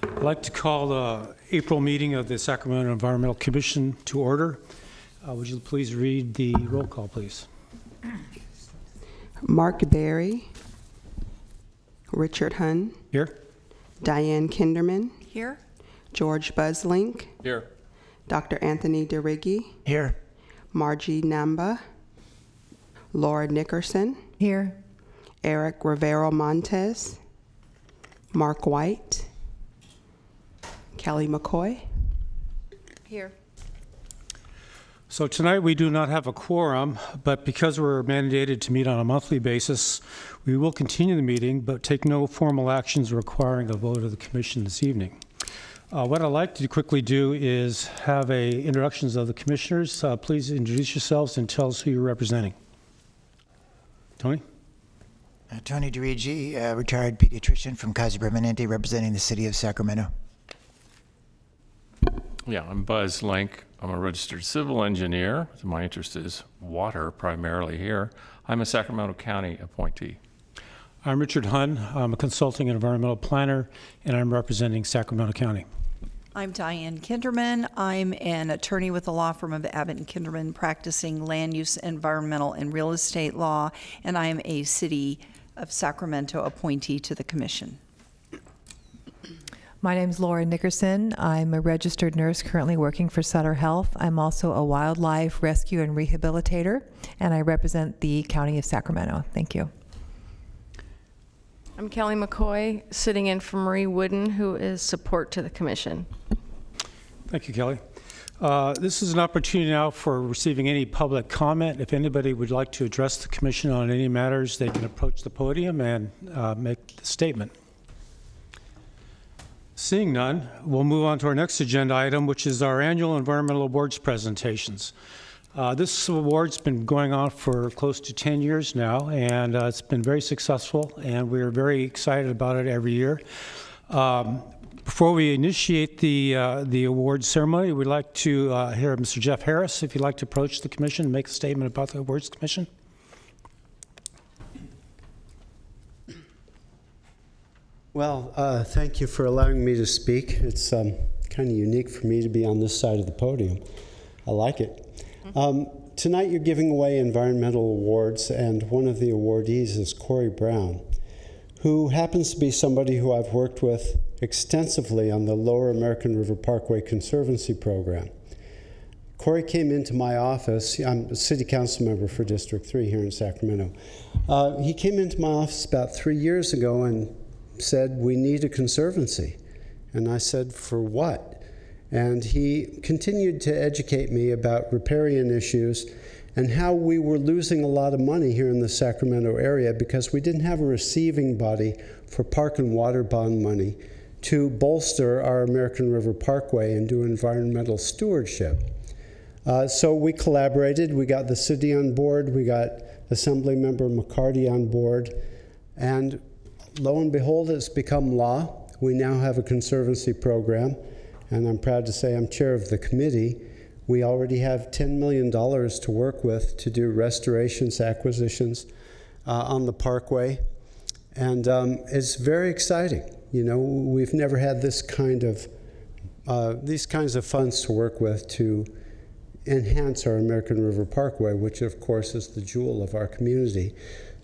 I'd like to call the April meeting of the Sacramento Environmental Commission to order. Would you please read the roll call, please? Mark Berry. Richard Hunn. Here. Diane Kinderman. Here. George Buzzlink. Here. Dr. Anthony DeRiggi. Here. Margie Namba. Laura Nickerson. Here. Eric Rivero Montes. Mark White. Kelly McCoy. Here. So tonight we do not have a quorum, but because we're mandated to meet on a monthly basis, we will continue the meeting, but take no formal actions requiring a vote of the commission this evening. What I'd like to quickly do is have introductions of the commissioners. Please introduce yourselves and tell us who you're representing. Tony? Tony DeRiggi, retired pediatrician from Kaiser Permanente, representing the city of Sacramento. Yeah, I'm Buzz Link. I'm a registered civil engineer. My interest is water primarily here. I'm a Sacramento County appointee. I'm Richard Hunn. I'm a consulting and environmental planner, and I'm representing Sacramento County. I'm Diane Kinderman. I'm an attorney with the law firm of Abbott and Kinderman, practicing land use, environmental, and real estate law, and I am a City of Sacramento appointee to the commission. My name is Laura Nickerson. I'm a registered nurse currently working for Sutter Health. I'm also a wildlife rescue and rehabilitator, and I represent the County of Sacramento. Thank you. I'm Kelly McCoy, sitting in for Marie Wooden, who is support to the commission. Thank you, Kelly. This is an opportunity now for receiving any public comment. If anybody would like to address the commission on any matters, they can approach the podium and make the statement. Seeing none, we'll move on to our next agenda item, which is our annual environmental awards presentations. This award's been going on for close to 10 years now, and it's been very successful, and we're very excited about it every year. Before we initiate the awards ceremony, we'd like to hear Mr. Jeff Harris, if you'd like to approach the commission and make a statement about the awards commission. Well, thank you for allowing me to speak. It's kind of unique for me to be on this side of the podium. I like it. Tonight you're giving away environmental awards, and one of the awardees is Corey Brown, who happens to be somebody who I've worked with extensively on the Lower American River Parkway Conservancy Program. Corey came into my office. I'm a city council member for District 3 here in Sacramento. He came into my office about 3 years ago and said, we need a conservancy. And I said, for what? And he continued to educate me about riparian issues and how we were losing a lot of money here in the Sacramento area because we didn't have a receiving body for park and water bond money to bolster our American River Parkway and do environmental stewardship. So we collaborated. We got the city on board. We got Assemblymember McCarty on board. And lo and behold, it's become law. We now have a conservancy program, and I'm proud to say I'm chair of the committee. We already have $10 million to work with to do restorations, acquisitions on the parkway, and it's very exciting. You know, we've never had this kind of these kinds of funds to work with to enhance our American River Parkway, which of course is the jewel of our community.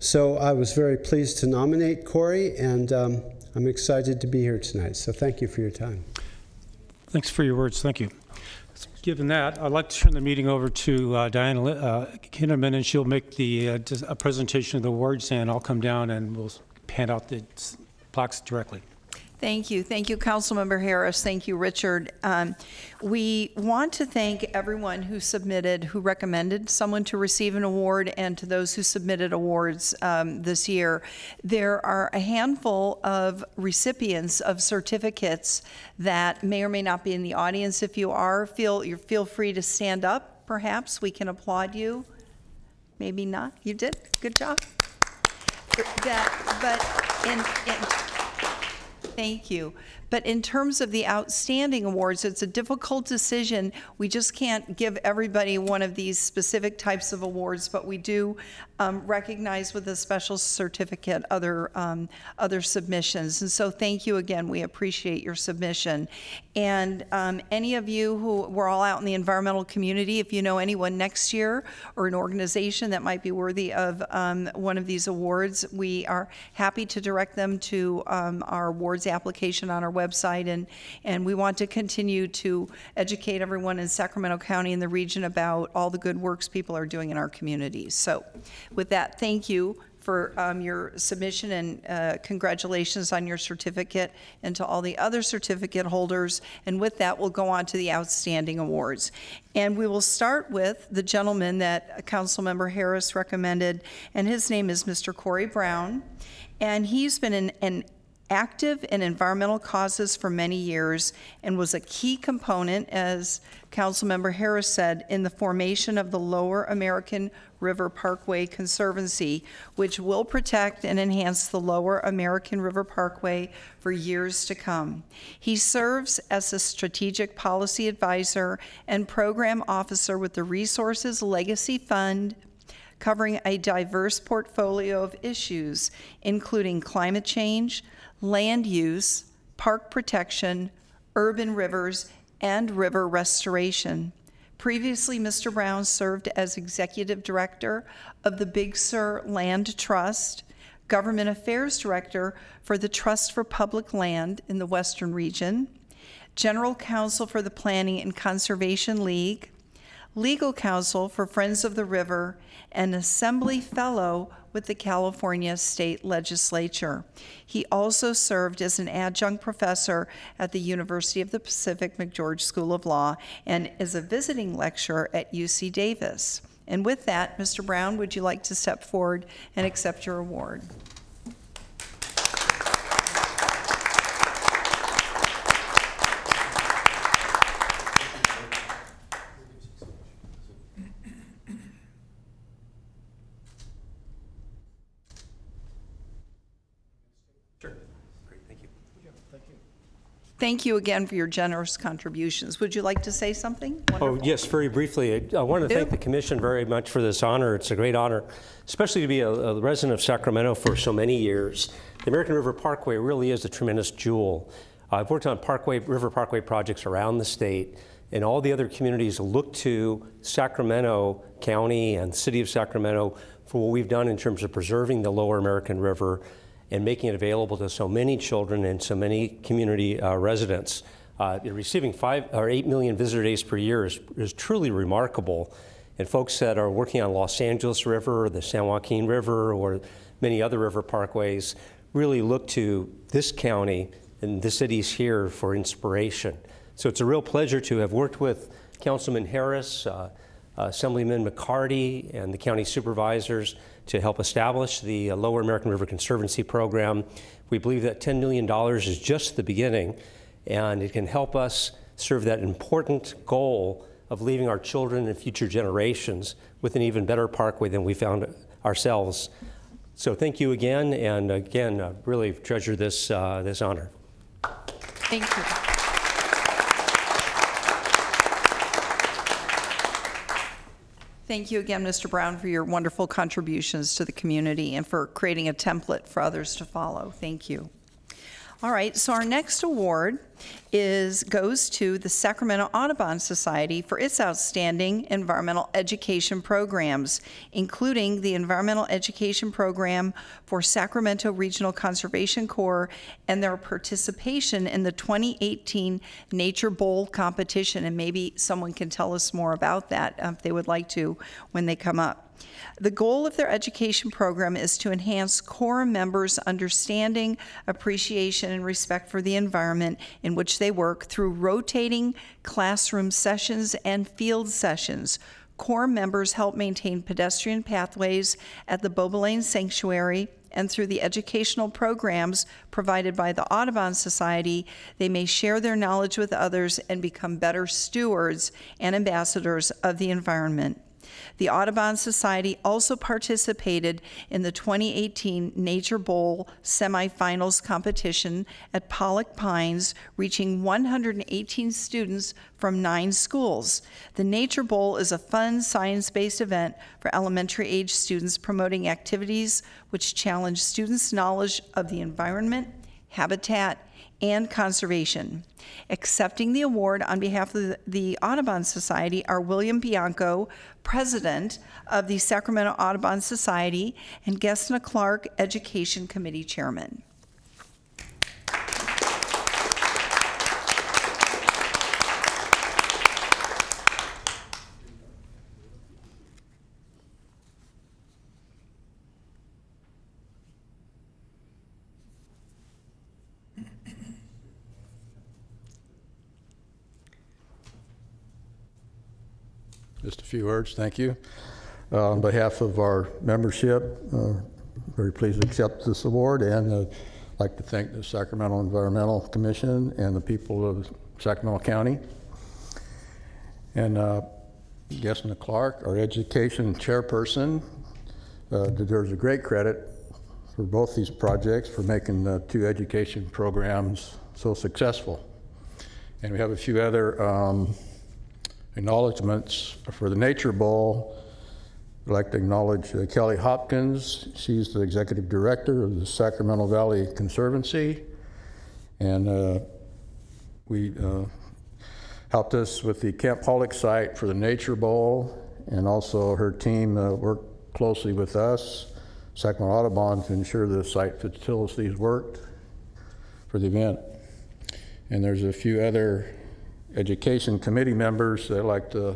So I was very pleased to nominate Corey, and I'm excited to be here tonight. So thank you for your time. Thanks for your words. Thank you. Given that, I'd like to turn the meeting over to Diane Kinderman, and she'll make a presentation of the awards, and I'll come down and we'll hand out the plaques directly. Thank you. Thank you, Councilmember Harris. Thank you, Richard. We want to thank everyone who submitted, who recommended someone to receive an award, and to those who submitted awards this year. There are a handful of recipients of certificates that may or may not be in the audience. If you are, feel free to stand up. Perhaps we can applaud you. Maybe not. You did. Good job. Thank you. But in terms of the outstanding awards, it's a difficult decision. We just can't give everybody one of these specific types of awards, but we do recognize with a special certificate other submissions. And so thank you again. We appreciate your submission. And any of you who we're all out in the environmental community, if you know anyone next year or an organization that might be worthy of one of these awards, we are happy to direct them to our awards application on our website. And we want to continue to educate everyone in Sacramento County and the region about all the good works people are doing in our communities. So with that, thank you for your submission, and congratulations on your certificate, and to all the other certificate holders. And with that, we'll go on to the outstanding awards. And we will start with the gentleman that Councilmember Harris recommended, and his name is Mr. Corey Brown. And he's been an active in environmental causes for many years and was a key component, as Councilmember Harris said, in the formation of the Lower American River Parkway Conservancy, which will protect and enhance the Lower American River Parkway for years to come. He serves as a strategic policy advisor and program officer with the Resources Legacy Fund, covering a diverse portfolio of issues, including climate change, land use, park protection, urban rivers, and river restoration. Previously, Mr. Brown served as Executive Director of the Big Sur Land Trust, Government Affairs Director for the Trust for Public Land in the Western Region, General Counsel for the Planning and Conservation League, Legal Counsel for Friends of the River, and Assembly Fellow with the California State Legislature. He also served as an adjunct professor at the University of the Pacific McGeorge School of Law and is a visiting lecturer at UC Davis. And with that, Mr. Brown, would you like to step forward and accept your award? Thank you again for your generous contributions. Would you like to say something? Wonderful. Oh, yes, very briefly. I want to thank the Commission very much for this honor. It's a great honor, especially to be a resident of Sacramento for so many years. The American River Parkway really is a tremendous jewel. I've worked on river parkway projects around the state, and all the other communities look to Sacramento County and the City of Sacramento for what we've done in terms of preserving the Lower American River and making it available to so many children and so many community residents. Receiving 5 or 8 million visitor days per year is truly remarkable. And folks that are working on Los Angeles River, or the San Joaquin River, or many other river parkways really look to this county and the cities here for inspiration. So it's a real pleasure to have worked with Councilman Harris, Assemblyman McCarty, and the county supervisors to help establish the Lower American River Conservancy program. We believe that $10 million is just the beginning, and it can help us serve that important goal of leaving our children and future generations with an even better parkway than we found ourselves. So thank you again, and again, really treasure this honor. Thank you. Thank you again, Mr. Brown, for your wonderful contributions to the community and for creating a template for others to follow. Thank you. All right, so our next award goes to the Sacramento Audubon Society for its outstanding environmental education programs, including the Environmental Education Program for Sacramento Regional Conservation Corps and their participation in the 2018 Nature Bowl competition. And maybe someone can tell us more about that if they would like to when they come up. The goal of their education program is to enhance Corps members' understanding, appreciation, and respect for the environment in which they work through rotating classroom sessions and field sessions. Corps members help maintain pedestrian pathways at the Bobolane Sanctuary, and through the educational programs provided by the Audubon Society, they may share their knowledge with others and become better stewards and ambassadors of the environment. The Audubon Society also participated in the 2018 Nature Bowl semifinals competition at Pollock Pines, reaching 118 students from 9 schools. The Nature Bowl is a fun, science-based event for elementary-age students promoting activities which challenge students' knowledge of the environment, habitat, and conservation. Accepting the award on behalf of the Audubon Society are William Bianco, President of the Sacramento Audubon Society, and Gesna Clark, Education Committee Chairman. Just a few words, thank you. On behalf of our membership, very pleased to accept this award, and I'd like to thank the Sacramento Environmental Commission and the people of Sacramento County. And Gesna Clark, our education chairperson, deserves a great credit for both these projects for making the 2 education programs so successful. And we have a few other acknowledgements for the Nature Bowl. I'd like to acknowledge Kelly Hopkins. She's the executive director of the Sacramento Valley Conservancy, and we helped us with the Camp Pollock site for the Nature Bowl, and also her team worked closely with us, Sacramento Audubon, to ensure the site facilities worked for the event. And there's a few other education committee members that I'd like to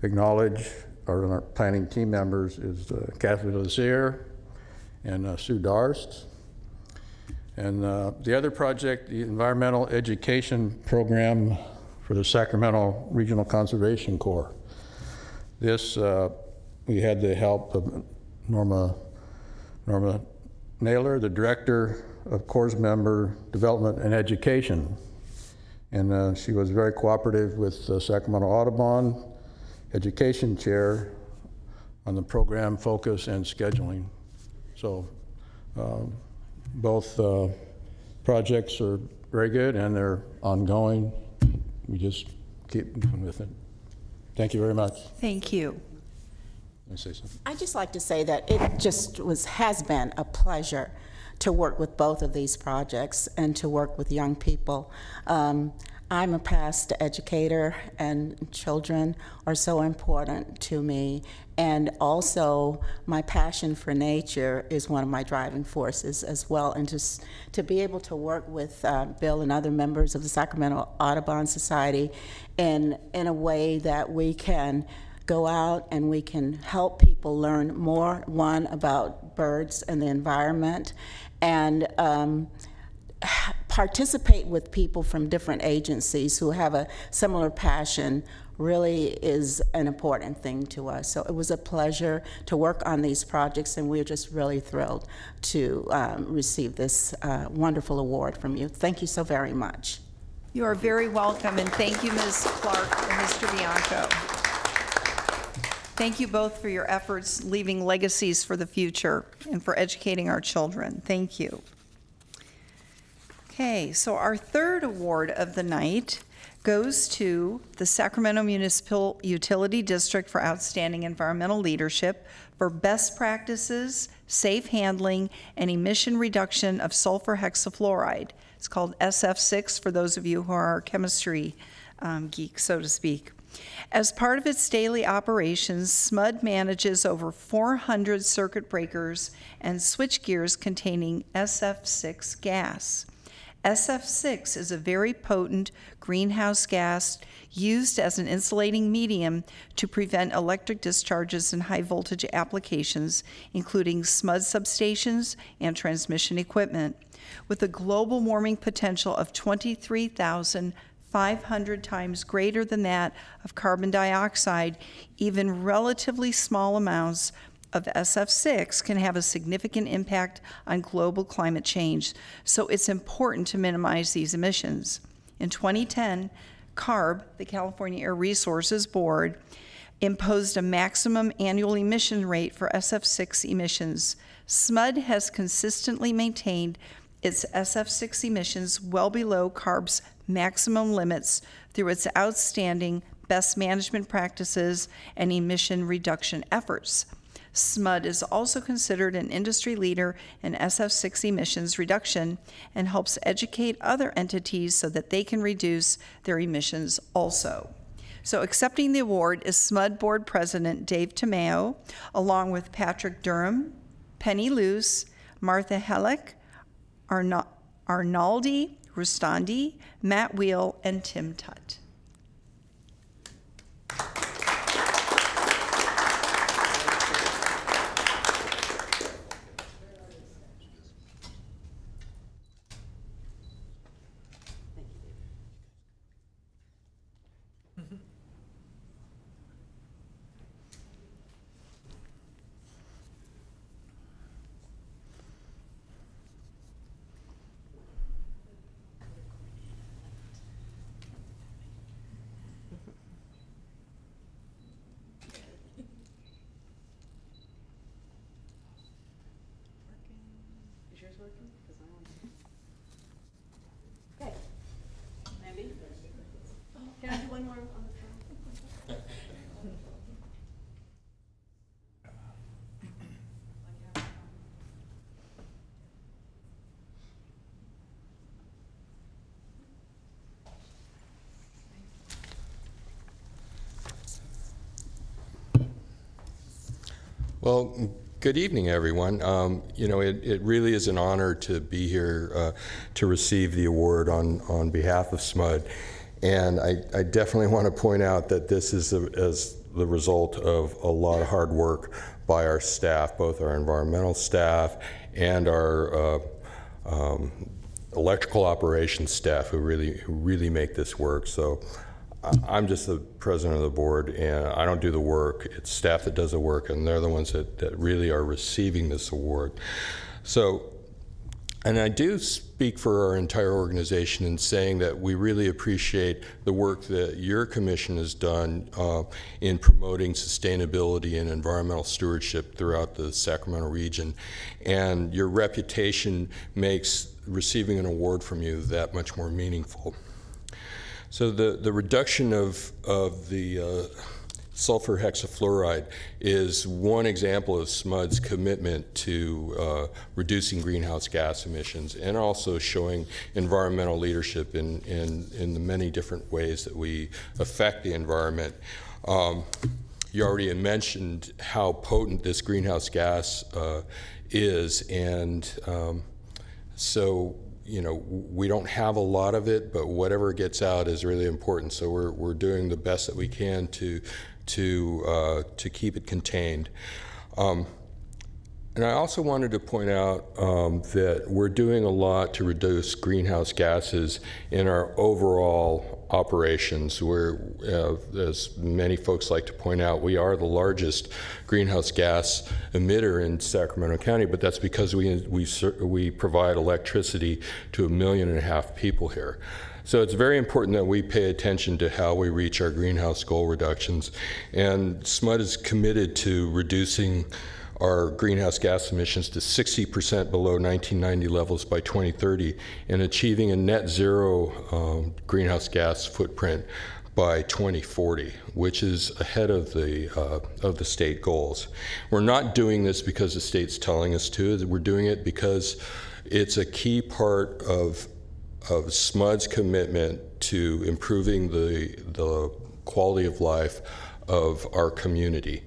acknowledge. Our planning team members is Kathy Lazier and Sue Darst. And the other project, the Environmental Education Program for the Sacramento Regional Conservation Corps. This, we had the help of Norma Naylor, the Director of Corps Member Development and Education. And she was very cooperative with Sacramento Audubon Education Chair on the program focus and scheduling. So both projects are very good and they're ongoing. We just keep moving with it. Thank you very much. Thank you. Let me say something. I'd just like to say that it just has been a pleasure to work with both of these projects and to work with young people. I'm a past educator, and children are so important to me. And also, my passion for nature is one of my driving forces as well. And just to be able to work with Bill and other members of the Sacramento Audubon Society in a way that we can go out and we can help people learn more, one, about birds and the environment, and participate with people from different agencies who have a similar passion really is an important thing to us. So it was a pleasure to work on these projects, and we're just really thrilled to receive this wonderful award from you. Thank you so very much. You are very welcome, and thank you, Ms. Clark and Mr. Bianco. Thank you both for your efforts leaving legacies for the future and for educating our children. Thank you. Okay, so our third award of the night goes to the Sacramento Municipal Utility District for Outstanding Environmental Leadership for best practices, safe handling, and emission reduction of sulfur hexafluoride. It's called SF6 for those of you who are chemistry geeks, so to speak. As part of its daily operations, SMUD manages over 400 circuit breakers and switchgears containing SF6 gas. SF6 is a very potent greenhouse gas used as an insulating medium to prevent electric discharges in high voltage applications, including SMUD substations and transmission equipment. With a global warming potential of 23,500 times greater than that of carbon dioxide, even relatively small amounts of SF6 can have a significant impact on global climate change, so it's important to minimize these emissions. In 2010, CARB, the California Air Resources Board, imposed a maximum annual emission rate for SF6 emissions. SMUD has consistently maintained its SF6 emissions well below CARB's maximum limits through its outstanding best management practices and emission reduction efforts. SMUD is also considered an industry leader in SF6 emissions reduction and helps educate other entities so that they can reduce their emissions also. So accepting the award is SMUD Board President Dave Tomeo, along with Patrick Durham, Penny Luce, Martha Hellick, Arnaldi Rustandi, Matt Wheel, and Tim Tutt. Okay. Maybe. Can I do one more on the phone? Well, good evening, everyone. You know, it really is an honor to be here to receive the award on behalf of SMUD. And I definitely want to point out that this is as the result of a lot of hard work by our staff, both our environmental staff and our electrical operations staff who really make this work. So I'm just the president of the board, and I don't do the work. It's staff that does the work, and they're the ones that really are receiving this award. So, and I do speak for our entire organization in saying that we really appreciate the work that your commission has done in promoting sustainability and environmental stewardship throughout the Sacramento region. And your reputation makes receiving an award from you that much more meaningful. So the reduction of the sulfur hexafluoride is one example of SMUD's commitment to reducing greenhouse gas emissions and also showing environmental leadership in the many different ways that we affect the environment. You already mentioned how potent this greenhouse gas is, and so you know, we don't have a lot of it, but whatever gets out is really important. So we're doing the best that we can to keep it contained. And I also wanted to point out that we're doing a lot to reduce greenhouse gases in our overall operations. We're, as many folks like to point out, we are the largest greenhouse gas emitter in Sacramento County, but that's because we provide electricity to 1.5 million people here. So it's very important that we pay attention to how we reach our greenhouse goal reductions. And SMUD is committed to reducing our greenhouse gas emissions to 60% below 1990 levels by 2030 and achieving a net zero greenhouse gas footprint by 2040, which is ahead of the state goals. We're not doing this because the state's telling us to. We're doing it because it's a key part of SMUD's commitment to improving the quality of life of our community.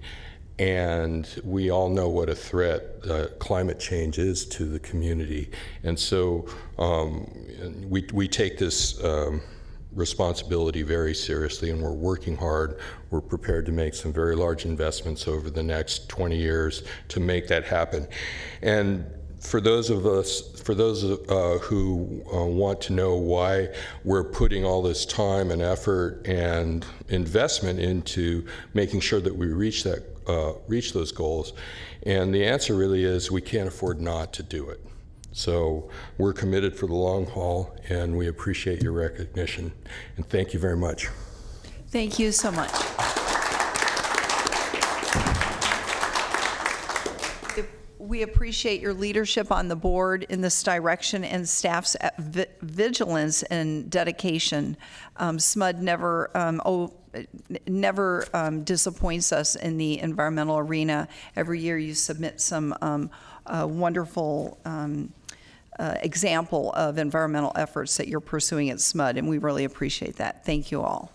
And we all know what a threat climate change is to the community. And so we take this responsibility very seriously, and we're working hard. We're prepared to make some very large investments over the next 20 years to make that happen. And for those who want to know why we're putting all this time and effort and investment into making sure that we reach those goals, and the answer really is we can't afford not to do it. So we're committed for the long haul, and we appreciate your recognition. And thank you very much. Thank you so much. We appreciate your leadership on the board in this direction and staff's vigilance and dedication. SMUD never disappoints us in the environmental arena. Every year you submit some wonderful example of environmental efforts that you're pursuing at SMUD, and we really appreciate that. Thank you all.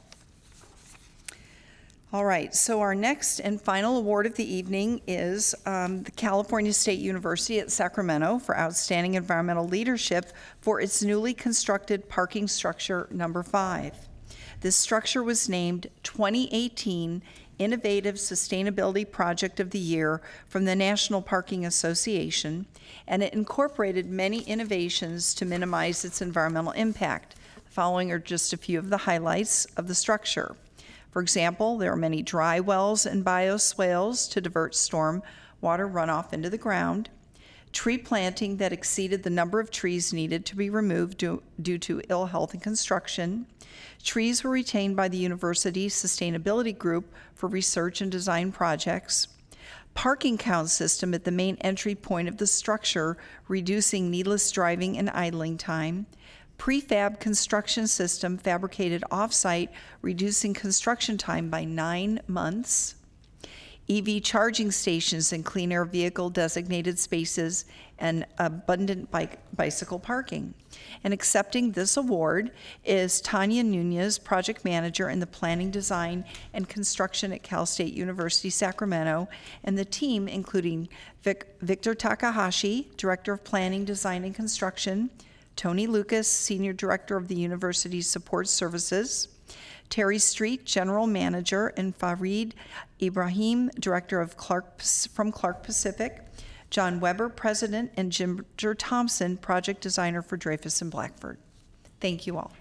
All right, so our next and final award of the evening is the California State University at Sacramento for outstanding environmental leadership for its newly constructed parking structure number 5. This structure was named 2018 Innovative Sustainability Project of the Year from the National Parking Association, and it incorporated many innovations to minimize its environmental impact. The following are just a few of the highlights of the structure. For example, there are many dry wells and bioswales to divert storm water runoff into the ground, tree planting that exceeded the number of trees needed to be removed due to ill health in construction. Trees were retained by the university's sustainability group for research and design projects. Parking count system at the main entry point of the structure, reducing needless driving and idling time. Prefab construction system fabricated off-site, reducing construction time by 9 months. EV charging stations and clean air vehicle designated spaces, and abundant bicycle parking. And accepting this award is Tanya Nunez, project manager in the planning, design, and construction at Cal State University, Sacramento, and the team including Victor Takahashi, director of planning, design, and construction, Tony Lucas, Senior Director of the University's Support Services, Terry Street, General Manager, and Farid Ibrahim, Director of Clark Pacific, John Weber, President, and Ginger Thompson, Project Designer for Dreyfus and Blackford. Thank you all.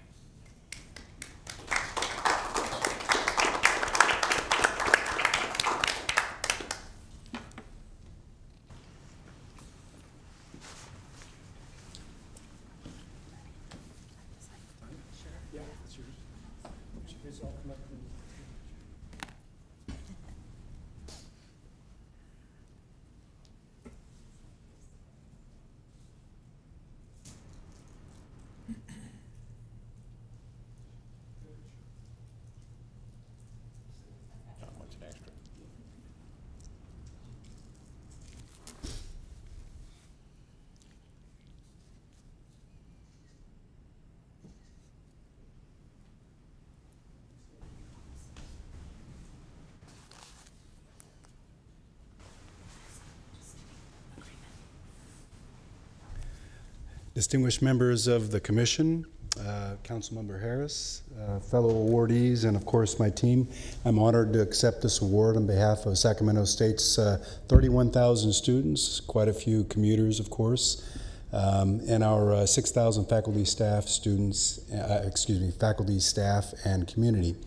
Distinguished members of the Commission, Councilmember Harris, fellow awardees, and of course my team, I'm honored to accept this award on behalf of Sacramento State's 31,000 students, quite a few commuters of course, and our 6,000 faculty, staff, faculty, staff, and community.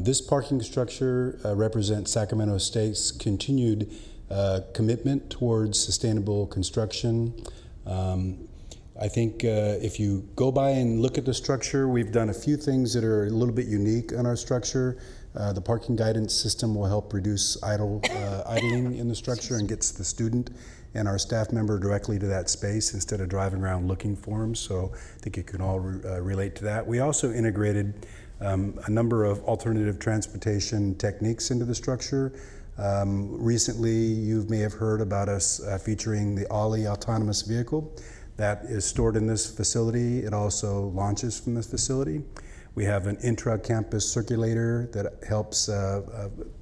This parking structure represents Sacramento State's continued commitment towards sustainable construction. I think if you go by and look at the structure, we've done a few things that are a little bit unique on our structure. The parking guidance system will help reduce idling in the structure and gets the student and our staff member directly to that space instead of driving around looking for them. So I think you can all relate to that. We also integrated a number of alternative transportation techniques into the structure. Recently, you may have heard about us featuring the Ollie autonomous vehicle. That is stored in this facility. It also launches from this facility. We have an intra-campus circulator that helps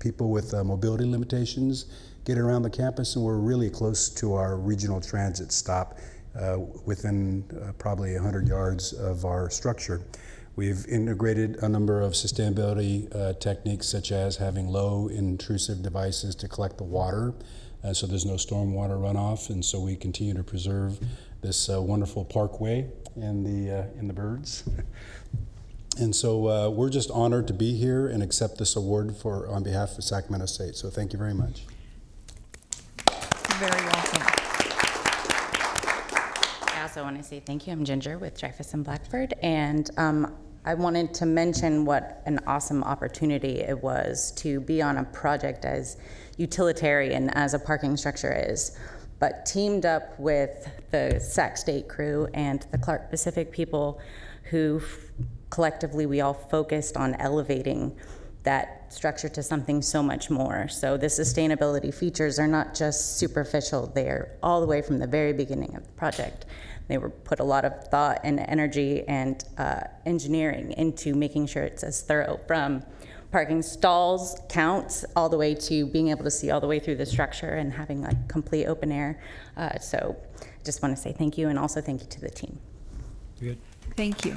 people with mobility limitations get around the campus, and we're really close to our regional transit stop within probably 100 yards of our structure. We've integrated a number of sustainability techniques, such as having low intrusive devices to collect the water, so there's no stormwater runoff, and so we continue to preserve this wonderful parkway and the birds. And so we're just honored to be here and accept this award on behalf of Sacramento State. So thank you very much. You're very welcome. I also want to say thank you. I'm Ginger with Dreyfus and Blackford, and I wanted to mention what an awesome opportunity it was to be on a project as utilitarian as a parking structure is. but teamed up with the Sac State crew and the Clark Pacific people who collectively we all focused on elevating that structure to something so much more. So the sustainability features are not just superficial, they're all the way from the very beginning of the project. They were put a lot of thought and energy and engineering into making sure it's as thorough, from parking stalls counts all the way to being able to see all the way through the structure and having like complete open air. So just want to say thank you, and also thank you to the team. Good. Thank you.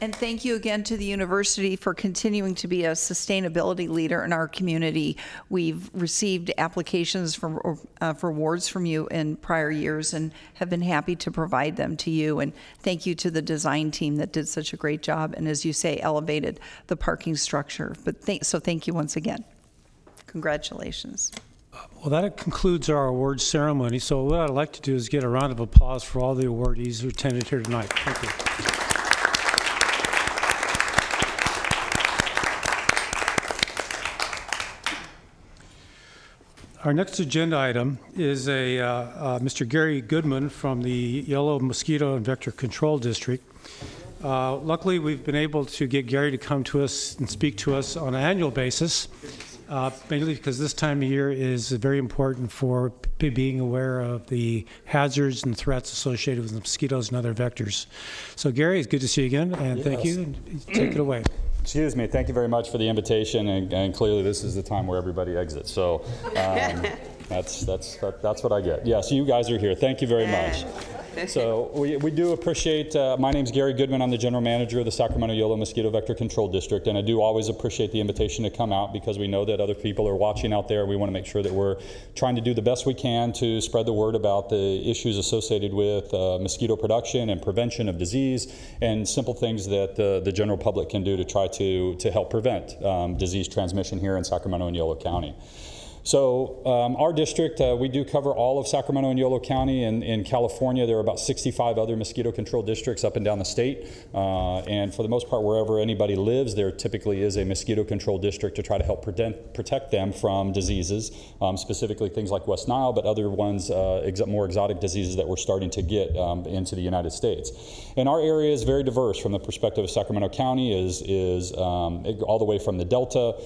And thank you again to the university for continuing to be a sustainability leader in our community. We've received applications for awards from you in prior years and have been happy to provide them to you. And thank you to the design team that did such a great job and, as you say, elevated the parking structure. So thank you once again. Congratulations. Well, that concludes our awards ceremony. So what I'd like to do is get a round of applause for all the awardees who attended here tonight. Thank you. Our next agenda item is Mr. Gary Goodman from the Yellow Mosquito and Vector Control District. Luckily, we've been able to get Gary to come to us and speak to us on an annual basis, mainly because this time of year is very important for being aware of the hazards and threats associated with mosquitoes and other vectors. So Gary, it's good to see you again, and yes. Thank you. And take it away. Excuse me, thank you very much for the invitation, and clearly this is the time where everybody exits, so that's what I get. Yeah, so you guys are here. Thank you very much. So we do appreciate, my name's Gary Goodman. I'm the general manager of the Sacramento Yellow Mosquito Vector Control District, and I do always appreciate the invitation to come out because we know that other people are watching out there. We want to make sure that we're trying to do the best we can to spread the word about the issues associated with mosquito production and prevention of disease, and simple things that the general public can do to try to help prevent disease transmission here in Sacramento and Yolo County. So our district, we do cover all of Sacramento and Yolo County. In California, there are about 65 other mosquito control districts up and down the state. And for the most part, wherever anybody lives, there typically is a mosquito control district to try to help protect them from diseases, specifically things like West Nile, but other ones, more exotic diseases that we're starting to get into the United States. And our area is very diverse from the perspective of Sacramento County, is all the way from the Delta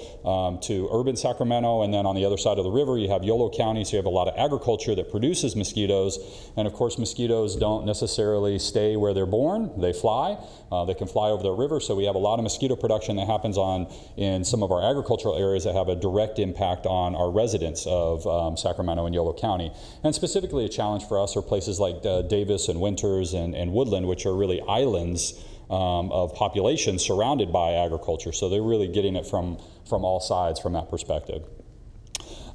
to urban Sacramento, and then on the other side of the river, you have Yolo County, so you have a lot of agriculture that produces mosquitoes. And of course, mosquitoes don't necessarily stay where they're born. They fly. They can fly over the river, so we have a lot of mosquito production that happens in some of our agricultural areas that have a direct impact on our residents of Sacramento and Yolo County. And specifically a challenge for us are places like Davis and Winters and Woodland, which are really islands of population surrounded by agriculture. So they're really getting it from all sides from that perspective.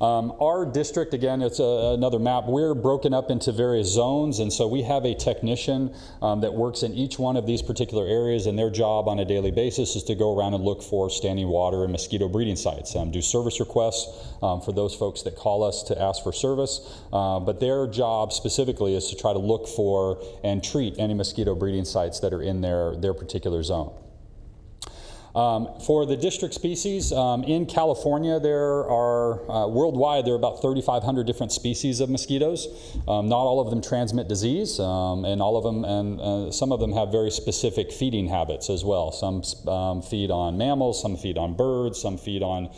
Our district, again, it's another map. We're broken up into various zones, and so we have a technician that works in each one of these particular areas, and their job on a daily basis is to go around and look for standing water and mosquito breeding sites, do service requests for those folks that call us to ask for service, but their job specifically is to try to look for and treat any mosquito breeding sites that are in their particular zone. For the district species, in California, there are, worldwide, there are about 3,500 different species of mosquitoes. Not all of them transmit disease, and all of them, and some of them have very specific feeding habits as well. Some feed on mammals, some feed on birds, some feed on,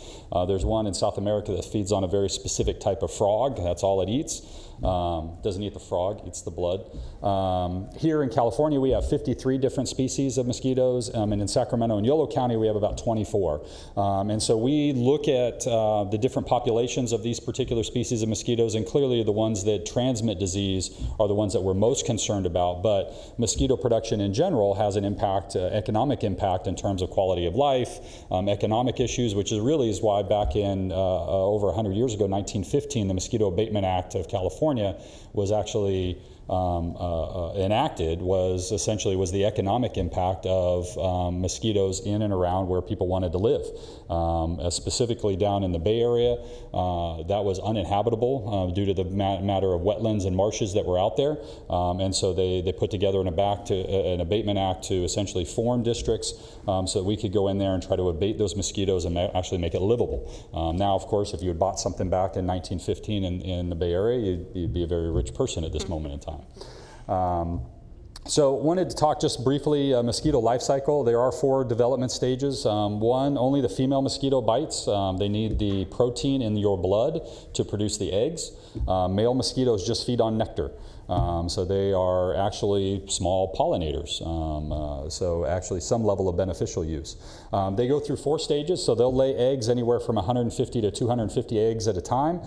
there's one in South America that feeds on a very specific type of frog. That's all it eats. Doesn't eat the frog, eats the blood. Here in California, we have 53 different species of mosquitoes, and in Sacramento and Yolo County, we have about 24. And so we look at the different populations of these particular species of mosquitoes, and clearly the ones that transmit disease are the ones that we're most concerned about, but mosquito production in general has an impact, economic impact in terms of quality of life, economic issues, which is why back in over 100 years ago, 1915, the Mosquito Abatement Act of California was actually enacted, was the economic impact of mosquitoes in and around where people wanted to live. Specifically down in the Bay Area, that was uninhabitable due to the matter of wetlands and marshes that were out there. And so they put together an abatement act to essentially form districts so that we could go in there and try to abate those mosquitoes and actually make it livable. Now, of course, if you had bought something back in 1915 in the Bay Area, you'd be a very rich person at this moment in time. So wanted to talk just briefly mosquito life cycle. There are 4 development stages. One, only the female mosquito bites. They need the protein in your blood to produce the eggs. Male mosquitoes just feed on nectar. So they are actually small pollinators, so actually some level of beneficial use. They go through 4 stages, so they'll lay eggs anywhere from 150 to 250 eggs at a time,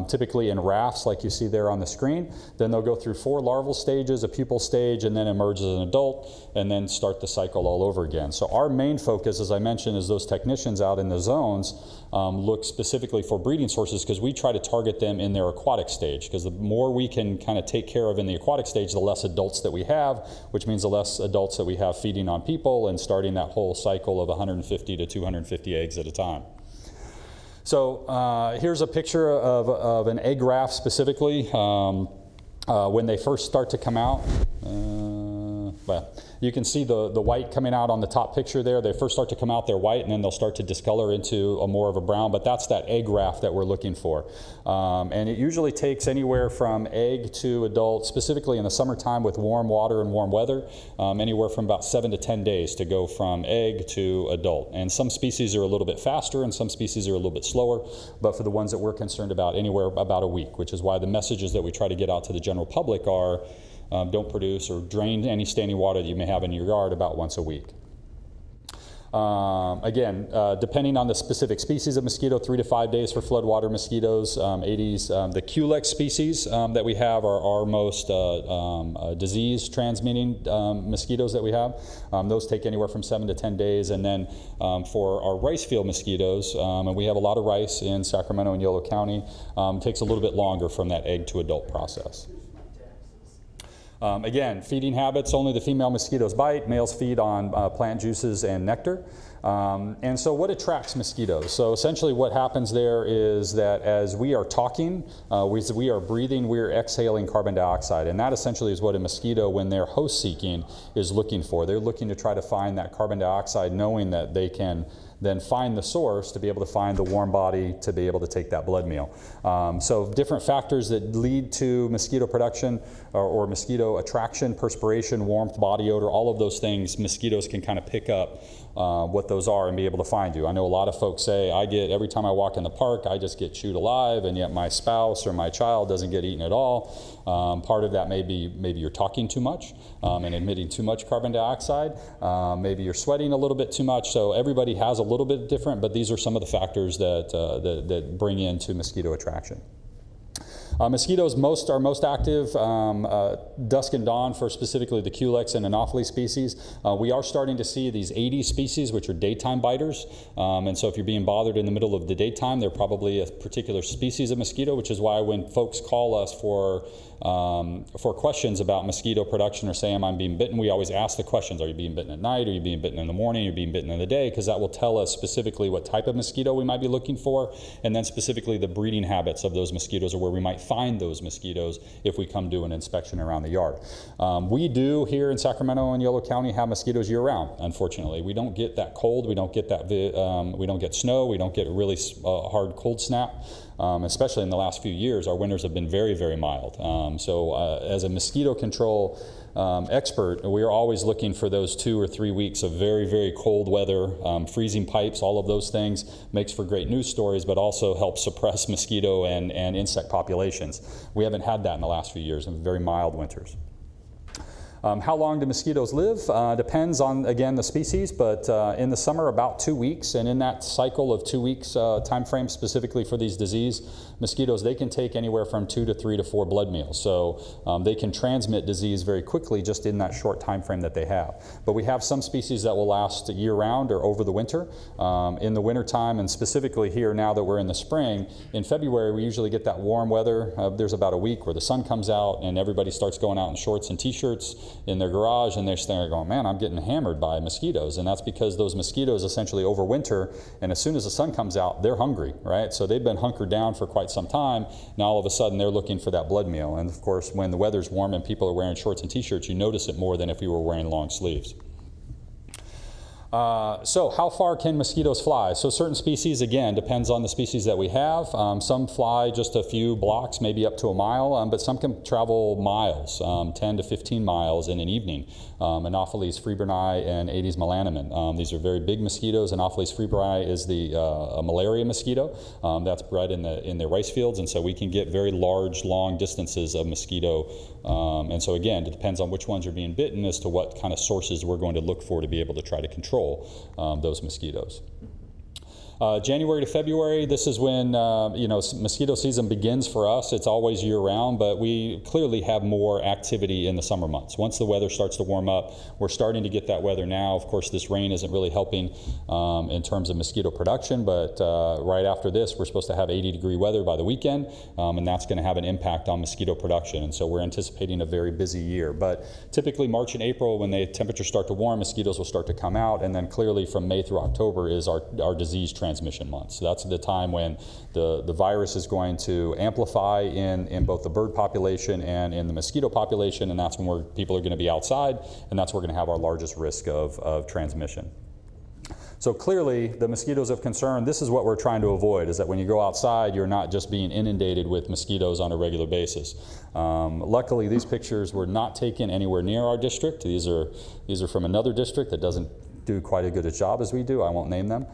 typically in rafts like you see there on the screen. Then they'll go through 4 larval stages, a pupal stage, and then emerge as an adult, and then start the cycle all over again. So our main focus, as I mentioned, is those technicians out in the zones look specifically for breeding sources, because we try to target them in their aquatic stage, because the more we can kind of take care of in the aquatic stage, the less adults that we have, which means the less adults that we have feeding on people and starting that whole cycle of 150 to 250 eggs at a time. So here's a picture of an egg raft specifically. When they first start to come out, well, you can see the white coming out on the top picture there. They first start to come out, they're white, and then they'll start to discolor into a more of a brown, but that's that egg raft that we're looking for. And it usually takes anywhere from egg to adult, specifically in the summertime with warm water and warm weather, anywhere from about 7 to 10 days to go from egg to adult. And some species are a little bit faster and some species are a little bit slower, but for the ones that we're concerned about, anywhere about a week, which is why the messages that we try to get out to the general public are don't produce or drain any standing water that you may have in your yard about once a week. Again, depending on the specific species of mosquito, 3 to 5 days for floodwater mosquitoes, Aedes. The Culex species that we have are our most disease-transmitting mosquitoes that we have. Those take anywhere from 7 to 10 days. And then for our rice field mosquitoes, and we have a lot of rice in Sacramento and Yolo County, takes a little bit longer from that egg to adult process. Again, feeding habits, only the female mosquitoes bite. Males feed on plant juices and nectar. And so what attracts mosquitoes? So essentially what happens there is that as we are talking, we are breathing, we're exhaling carbon dioxide. And that essentially is what a mosquito, when they're host seeking, is looking for. They're looking to try to find that carbon dioxide, knowing that they can then find the source to be able to find the warm body to be able to take that blood meal. So different factors that lead to mosquito production or mosquito attraction, perspiration, warmth, body odor, all of those things, mosquitoes can kind of pick up what those are and be able to find you. I know a lot of folks say, every time I walk in the park, I just get chewed alive, and yet my spouse or my child doesn't get eaten at all. Part of that may be maybe you're talking too much and emitting too much carbon dioxide. Maybe you're sweating a little bit too much. So everybody has a little bit different, but these are some of the factors that, that bring into mosquito attraction. Mosquitoes are most active dusk and dawn for specifically the Culex and Anopheles species. We are starting to see these Aedes species, which are daytime biters. And so if you're being bothered in the middle of the daytime, they're probably a particular species of mosquito, which is why when folks call us for questions about mosquito production or say, I'm being bitten, we always ask the questions. Are you being bitten at night? Are you being bitten in the morning? Are you being bitten in the day? Because that will tell us specifically what type of mosquito we might be looking for, and then specifically the breeding habits of those mosquitoes or where we might find those mosquitoes if we come do an inspection around the yard. We do here in Sacramento and Yolo County have mosquitoes year-round, unfortunately. We don't get that cold, we don't get that, we don't get snow, we don't get a really hard cold snap. Especially in the last few years, our winters have been very, very mild. So as a mosquito control expert, we are always looking for those 2 or 3 weeks of very, very cold weather, freezing pipes, all of those things makes for great news stories, but also helps suppress mosquito and insect populations. We haven't had that in the last few years, and very mild winters. How long do mosquitoes live? Depends on, again, the species, but in the summer about 2 weeks, and in that cycle of 2 weeks time frame specifically for these disease mosquitoes, they can take anywhere from 2 to 3 to 4 blood meals. So they can transmit disease very quickly just in that short time frame that they have. But we have some species that will last year-round or over the winter. In the wintertime, and specifically here now that we're in the spring, in February we usually get that warm weather. There's about a week where the sun comes out and everybody starts going out in shorts and t-shirts. in their garage, and they're sitting there going, man, I'm getting hammered by mosquitoes. And that's because those mosquitoes essentially overwinter, and as soon as the sun comes out, they're hungry, right? So they've been hunkered down for quite some time. Now all of a sudden they're looking for that blood meal. And of course, when the weather's warm and people are wearing shorts and t-shirts, you notice it more than if you were wearing long sleeves. So how far can mosquitoes fly? So certain species, again, depends on the species that we have. Some fly just a few blocks, maybe up to a mile, but some can travel miles, 10 to 15 miles in an evening. Anopheles febrini and Aedes melanomen. These are very big mosquitoes. Anopheles febrini is a malaria mosquito that's bred in the rice fields, and so we can get very large, long distances of mosquito. And so again, it depends on which ones are being bitten as to what kind of sources we're going to look for to be able to try to control those mosquitoes. January to February, this is when mosquito season begins for us. It's always year-round, but we clearly have more activity in the summer months. Once the weather starts to warm up, we're starting to get that weather now. Of course, this rain isn't really helping in terms of mosquito production, but right after this, we're supposed to have 80-degree weather by the weekend, and that's going to have an impact on mosquito production. And so we're anticipating a very busy year. But typically March and April, when the temperatures start to warm, mosquitoes will start to come out, and then clearly from May through October is our disease transmission months. So that's the time when the virus is going to amplify in both the bird population and in the mosquito population, and that's when people are going to be outside, and that's where we're going to have our largest risk of transmission. So clearly, the mosquitoes of concern, this is what we're trying to avoid, is that when you go outside, you're not just being inundated with mosquitoes on a regular basis. Luckily, these pictures were not taken anywhere near our district. These are from another district that doesn't do quite as good a job as we do. I won't name them.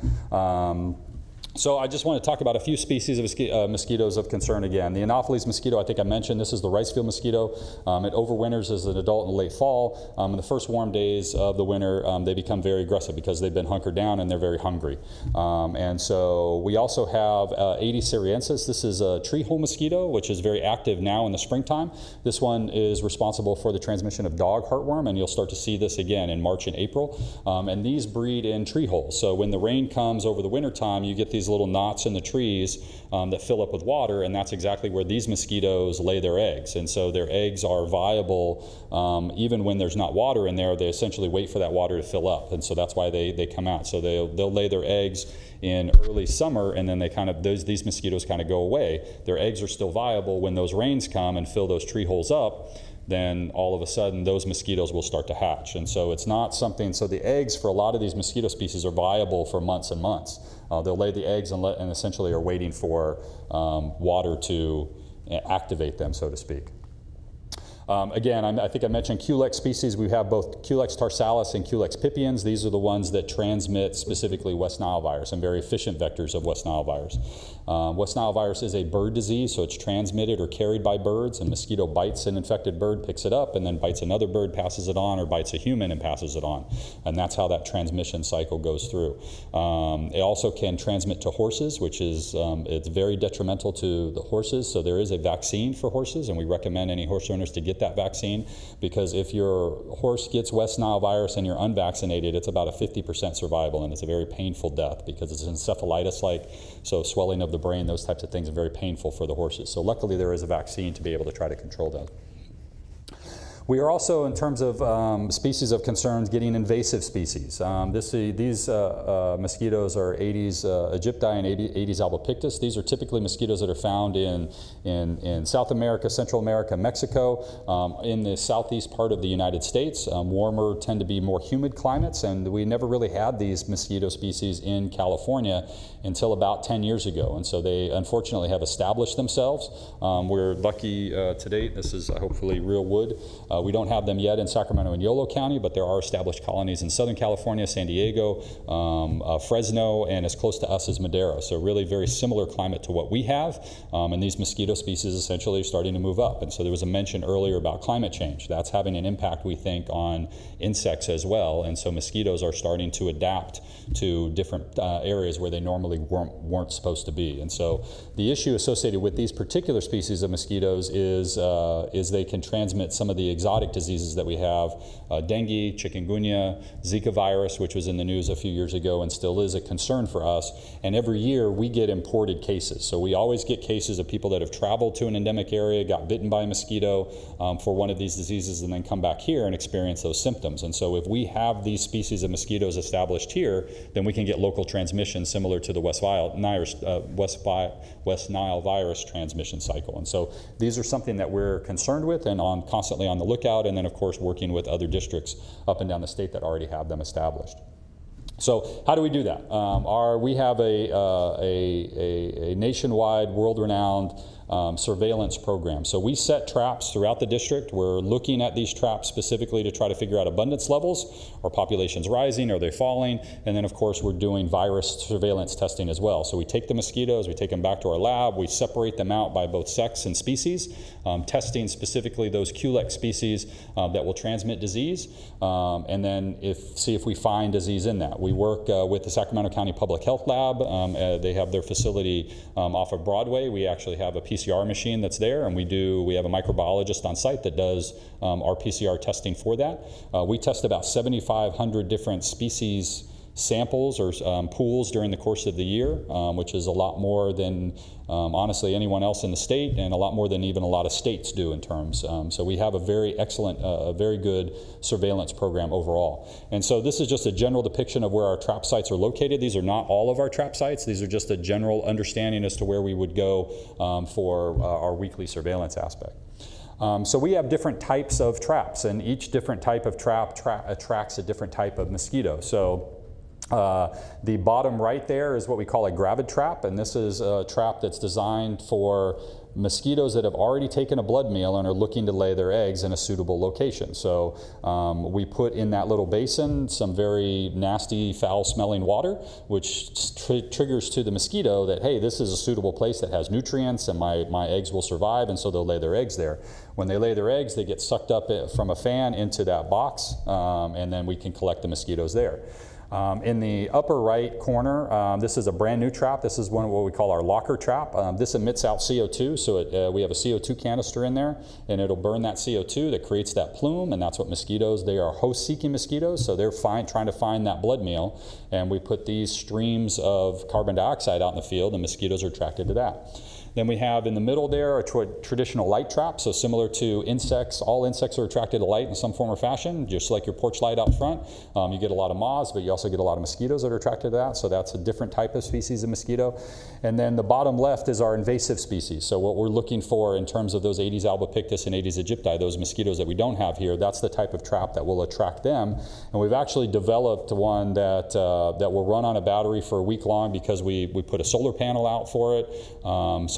So I just want to talk about a few species of mosquitoes of concern again. The Anopheles mosquito, I think I mentioned, this is the rice field mosquito. It overwinters as an adult in the late fall. In the first warm days of the winter, they become very aggressive because they've been hunkered down and they're very hungry. And so we also have Aedes sierrensis. This is a tree hole mosquito, which is very active now in the springtime. This one is responsible for the transmission of dog heartworm, and you'll start to see this again in March and April. And these breed in tree holes. So when the rain comes over the winter time, you get these little knots in the trees that fill up with water, and that's exactly where these mosquitoes lay their eggs. And so their eggs are viable even when there's not water in there. They essentially wait for that water to fill up, and so that's why they come out. So they'll lay their eggs in early summer, and then these mosquitoes kind of go away. Their eggs are still viable. When those rains come and fill those tree holes up, then all of a sudden those mosquitoes will start to hatch. And so it's not something, so the eggs for a lot of these mosquito species are viable for months and months. They'll lay the eggs and essentially are waiting for water to activate them, so to speak. Again, I think I mentioned Culex species. We have both Culex tarsalis and Culex pipiens. These are the ones that transmit specifically West Nile virus and very efficient vectors of West Nile virus. West Nile virus is a bird disease, so it's transmitted or carried by birds. A mosquito bites an infected bird, picks it up, and then bites another bird, passes it on, or bites a human and passes it on. And that's how that transmission cycle goes through. It also can transmit to horses, which is it's very detrimental to the horses. So there is a vaccine for horses, and we recommend any horse owners to get that vaccine, because if your horse gets West Nile virus and you're unvaccinated, it's about a 50% survival, and it's a very painful death because it's encephalitis-like, so swelling of the brain, those types of things are very painful for the horses. So luckily there is a vaccine to be able to try to control that. We are also, in terms of species of concerns, getting invasive species. These mosquitoes are Aedes aegypti and Aedes albopictus. These are typically mosquitoes that are found in South America, Central America, Mexico, in the southeast part of the United States. Warmer tend to be more humid climates, and we never really had these mosquito species in California until about 10 years ago. And so they unfortunately have established themselves. We're lucky to date. This is hopefully real wood. We don't have them yet in Sacramento and Yolo County, but there are established colonies in Southern California, San Diego, Fresno, and as close to us as Madera. So really very similar climate to what we have. And these mosquito species essentially are starting to move up. And so there was a mention earlier about climate change. That's having an impact, we think, on insects as well. And so mosquitoes are starting to adapt to different areas where they normally weren't supposed to be. And so the issue associated with these particular species of mosquitoes is they can transmit some of the exotic diseases that we have, dengue, chikungunya, Zika virus, which was in the news a few years ago and still is a concern for us. And every year we get imported cases. So we always get cases of people that have traveled to an endemic area, got bitten by a mosquito for one of these diseases, and then come back here and experience those symptoms. And so if we have these species of mosquitoes established here, then we can get local transmission similar to the West Nile virus transmission cycle. And so these are something that we're concerned with and constantly on the lookout, and then of course working with other districts up and down the state that already have them established. So how do we do that? We have a nationwide, world-renowned surveillance program. So we set traps throughout the district. We're looking at these traps specifically to try to figure out abundance levels. Are populations rising? Are they falling? And then of course we're doing virus surveillance testing as well. So we take the mosquitoes, we take them back to our lab, we separate them out by both sex and species, testing specifically those Culex species that will transmit disease, and then see if we find disease in that. We work with the Sacramento County Public Health Lab. They have their facility off of Broadway. We actually have a PCR machine that's there, and we have a microbiologist on site that does our PCR testing for that. We test about 7,500 different species samples or pools during the course of the year, which is a lot more than honestly anyone else in the state, and a lot more than even a lot of states do in terms. So we have a very excellent, very good surveillance program overall. And so this is just a general depiction of where our trap sites are located. These are not all of our trap sites. These are just a general understanding as to where we would go for our weekly surveillance aspect. So we have different types of traps, and each different type of trap attracts a different type of mosquito. So the bottom right there is what we call a gravid trap, and this is a trap that's designed for mosquitoes that have already taken a blood meal and are looking to lay their eggs in a suitable location. So we put in that little basin some very nasty, foul-smelling water, which triggers to the mosquito that, hey, this is a suitable place that has nutrients and my eggs will survive, and so they'll lay their eggs there. When they lay their eggs, they get sucked up from a fan into that box, and then we can collect the mosquitoes there. In the upper right corner, this is a brand new trap. This is one of what we call our locker trap. This emits out CO2, so we have a CO2 canister in there, and it'll burn that CO2 that creates that plume, and that's what mosquitoes, they are host-seeking mosquitoes, so they're trying to find that blood meal, and we put these streams of carbon dioxide out in the field, and mosquitoes are attracted to that. Then we have in the middle there a traditional light trap, so similar to insects. All insects are attracted to light in some form or fashion, just like your porch light out front. You get a lot of moths, but you also get a lot of mosquitoes that are attracted to that, so that's a different type of species of mosquito. And then the bottom left is our invasive species. So what we're looking for in terms of those Aedes albopictus and Aedes aegypti, those mosquitoes that we don't have here, that's the type of trap that will attract them. And we've actually developed one that will run on a battery for a week long because we put a solar panel out for it.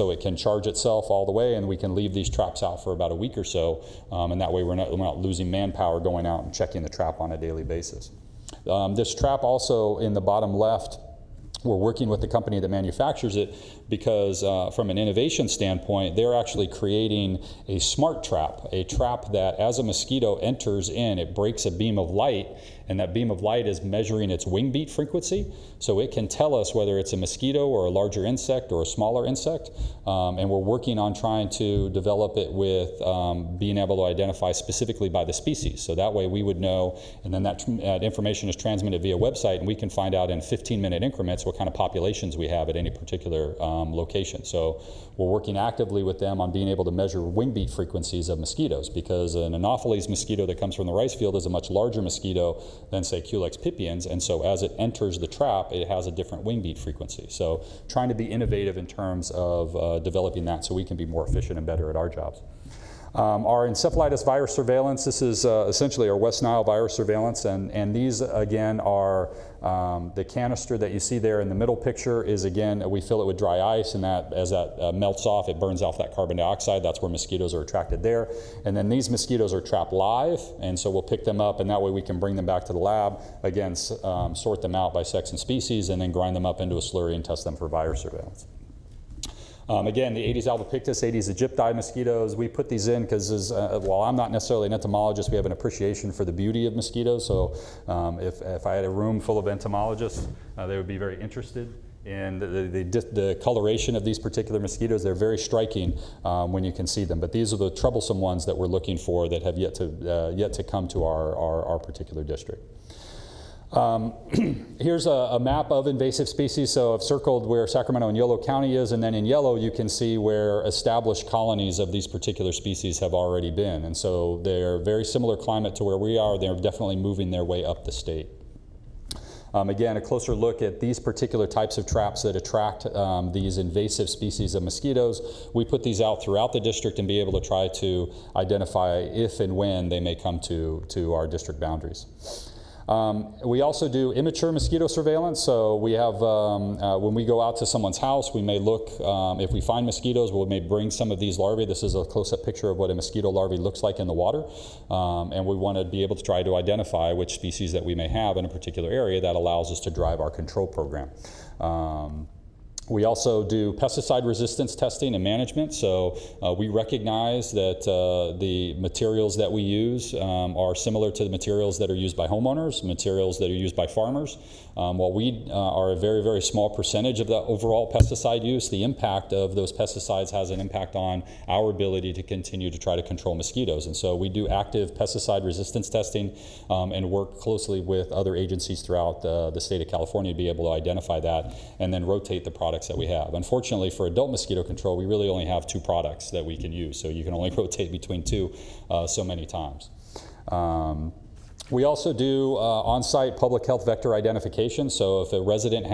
So it can charge itself all the way, and we can leave these traps out for about a week or so, and that way we're not losing manpower going out and checking the trap on a daily basis. This trap also in the bottom left, we're working with the company that manufactures it because from an innovation standpoint, they're actually creating a smart trap, a trap that as a mosquito enters in, it breaks a beam of light, and that beam of light is measuring its wing beat frequency, so it can tell us whether it's a mosquito or a larger insect or a smaller insect, and we're working on trying to develop it with being able to identify specifically by the species, so that way we would know, and then that information is transmitted via website, and we can find out in 15-minute increments what kind of populations we have at any particular location. So we're working actively with them on being able to measure wing beat frequencies of mosquitoes, because an Anopheles mosquito that comes from the rice field is a much larger mosquito than, say, Culex pipiens, and so as it enters the trap, it has a different wing beat frequency. So trying to be innovative in terms of developing that so we can be more efficient and better at our jobs. Our encephalitis virus surveillance, this is essentially our West Nile virus surveillance, and these again are the canister that you see there in the middle picture is, again, we fill it with dry ice, and that as that melts off, it burns off that carbon dioxide. That's where mosquitoes are attracted there. And then these mosquitoes are trapped live, and so we'll pick them up, and that way we can bring them back to the lab, again, sort them out by sex and species, and then grind them up into a slurry and test them for virus surveillance. Again, the Aedes albopictus, Aedes aegypti mosquitoes, we put these in because while I'm not necessarily an entomologist, we have an appreciation for the beauty of mosquitoes. So if I had a room full of entomologists, they would be very interested in the coloration of these particular mosquitoes. They're very striking when you can see them, but these are the troublesome ones that we're looking for that have yet to come to our particular district. Here's a map of invasive species. So I've circled where Sacramento and Yolo County is, and then in yellow you can see where established colonies of these particular species have already been. And so they're very similar climate to where we are. They're definitely moving their way up the state. Again, a closer look at these particular types of traps that attract these invasive species of mosquitoes. We put these out throughout the district and be able to try to identify if and when they may come to our district boundaries. We also do immature mosquito surveillance. So we have, when we go out to someone's house, we may look, if we find mosquitoes, we may bring some of these larvae. This is a close-up picture of what a mosquito larvae looks like in the water. And we want to be able to try to identify which species that we may have in a particular area. That allows us to drive our control program. We also do pesticide resistance testing and management. So we recognize that the materials that we use are similar to the materials that are used by homeowners, materials that are used by farmers. While we are a very, very small percentage of the overall pesticide use, the impact of those pesticides has an impact on our ability to continue to try to control mosquitoes. And so we do active pesticide resistance testing and work closely with other agencies throughout the state of California to be able to identify that and then rotate the products that we have. Unfortunately, for adult mosquito control, we really only have 2 products that we can use, so you can only rotate between 2 so many times. We also do on-site public health vector identification. So if a resident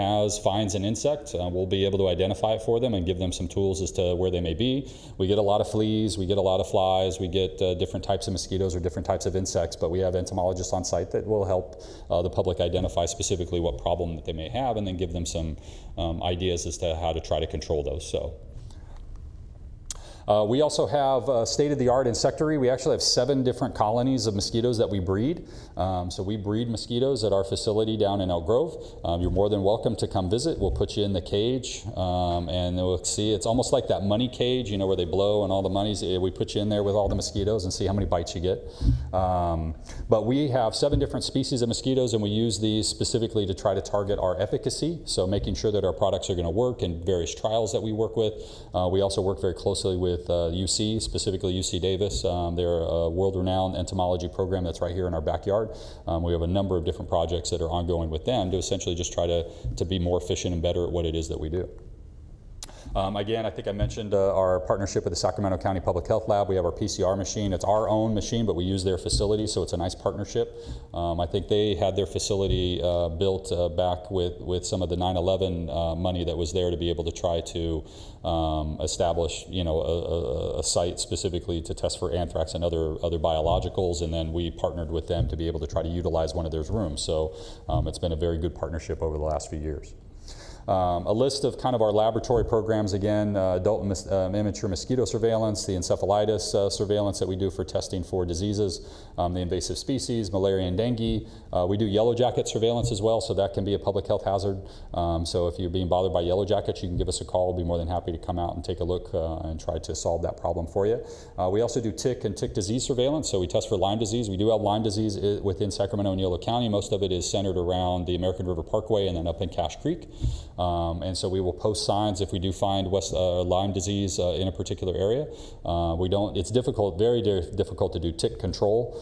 finds an insect, we'll be able to identify it for them and give them some tools as to where they may be. We get a lot of fleas, we get a lot of flies, we get different types of mosquitoes or different types of insects, but we have entomologists on site that will help the public identify specifically what problem that they may have and then give them some ideas as to how to try to control those. So. We also have state-of-the-art Insectary. We actually have 7 different colonies of mosquitoes that we breed. So we breed mosquitoes at our facility down in Elk Grove. You're more than welcome to come visit. We'll put you in the cage and we'll see. It's almost like that money cage, you know, where they blow and all the monies. We put you in there with all the mosquitoes and see how many bites you get. But we have 7 different species of mosquitoes, and we use these specifically to try to target our efficacy. So making sure that our products are going to work in various trials that we work with. We also work very closely with UC, specifically UC Davis. They're a world-renowned entomology program that's right here in our backyard. We have a number of different projects that are ongoing with them to essentially just try to be more efficient and better at what it is that we do. Again, I think I mentioned our partnership with the Sacramento County Public Health Lab. We have our PCR machine. It's our own machine, but we use their facility, so it's a nice partnership. I think they had their facility built back with some of the 9/11 money that was there to be able to try to establish, you know, a site specifically to test for anthrax and other biologicals, and then we partnered with them to be able to try to utilize one of their rooms. So it's been a very good partnership over the last few years. A list of kind of our laboratory programs, again, adult immature mosquito surveillance, the encephalitis surveillance that we do for testing for diseases, the invasive species, malaria and dengue. We do yellow jacket surveillance as well, so that can be a public health hazard. So if you're being bothered by yellow jackets, you can give us a call. We'll be more than happy to come out and take a look and try to solve that problem for you. We also do tick and tick disease surveillance, so we test for Lyme disease. We do have Lyme disease within Sacramento and Yolo County. Most of it is centered around the American River Parkway and then up in Cache Creek. And so we will post signs if we do find Lyme disease in a particular area. It's difficult, very difficult to do tick control.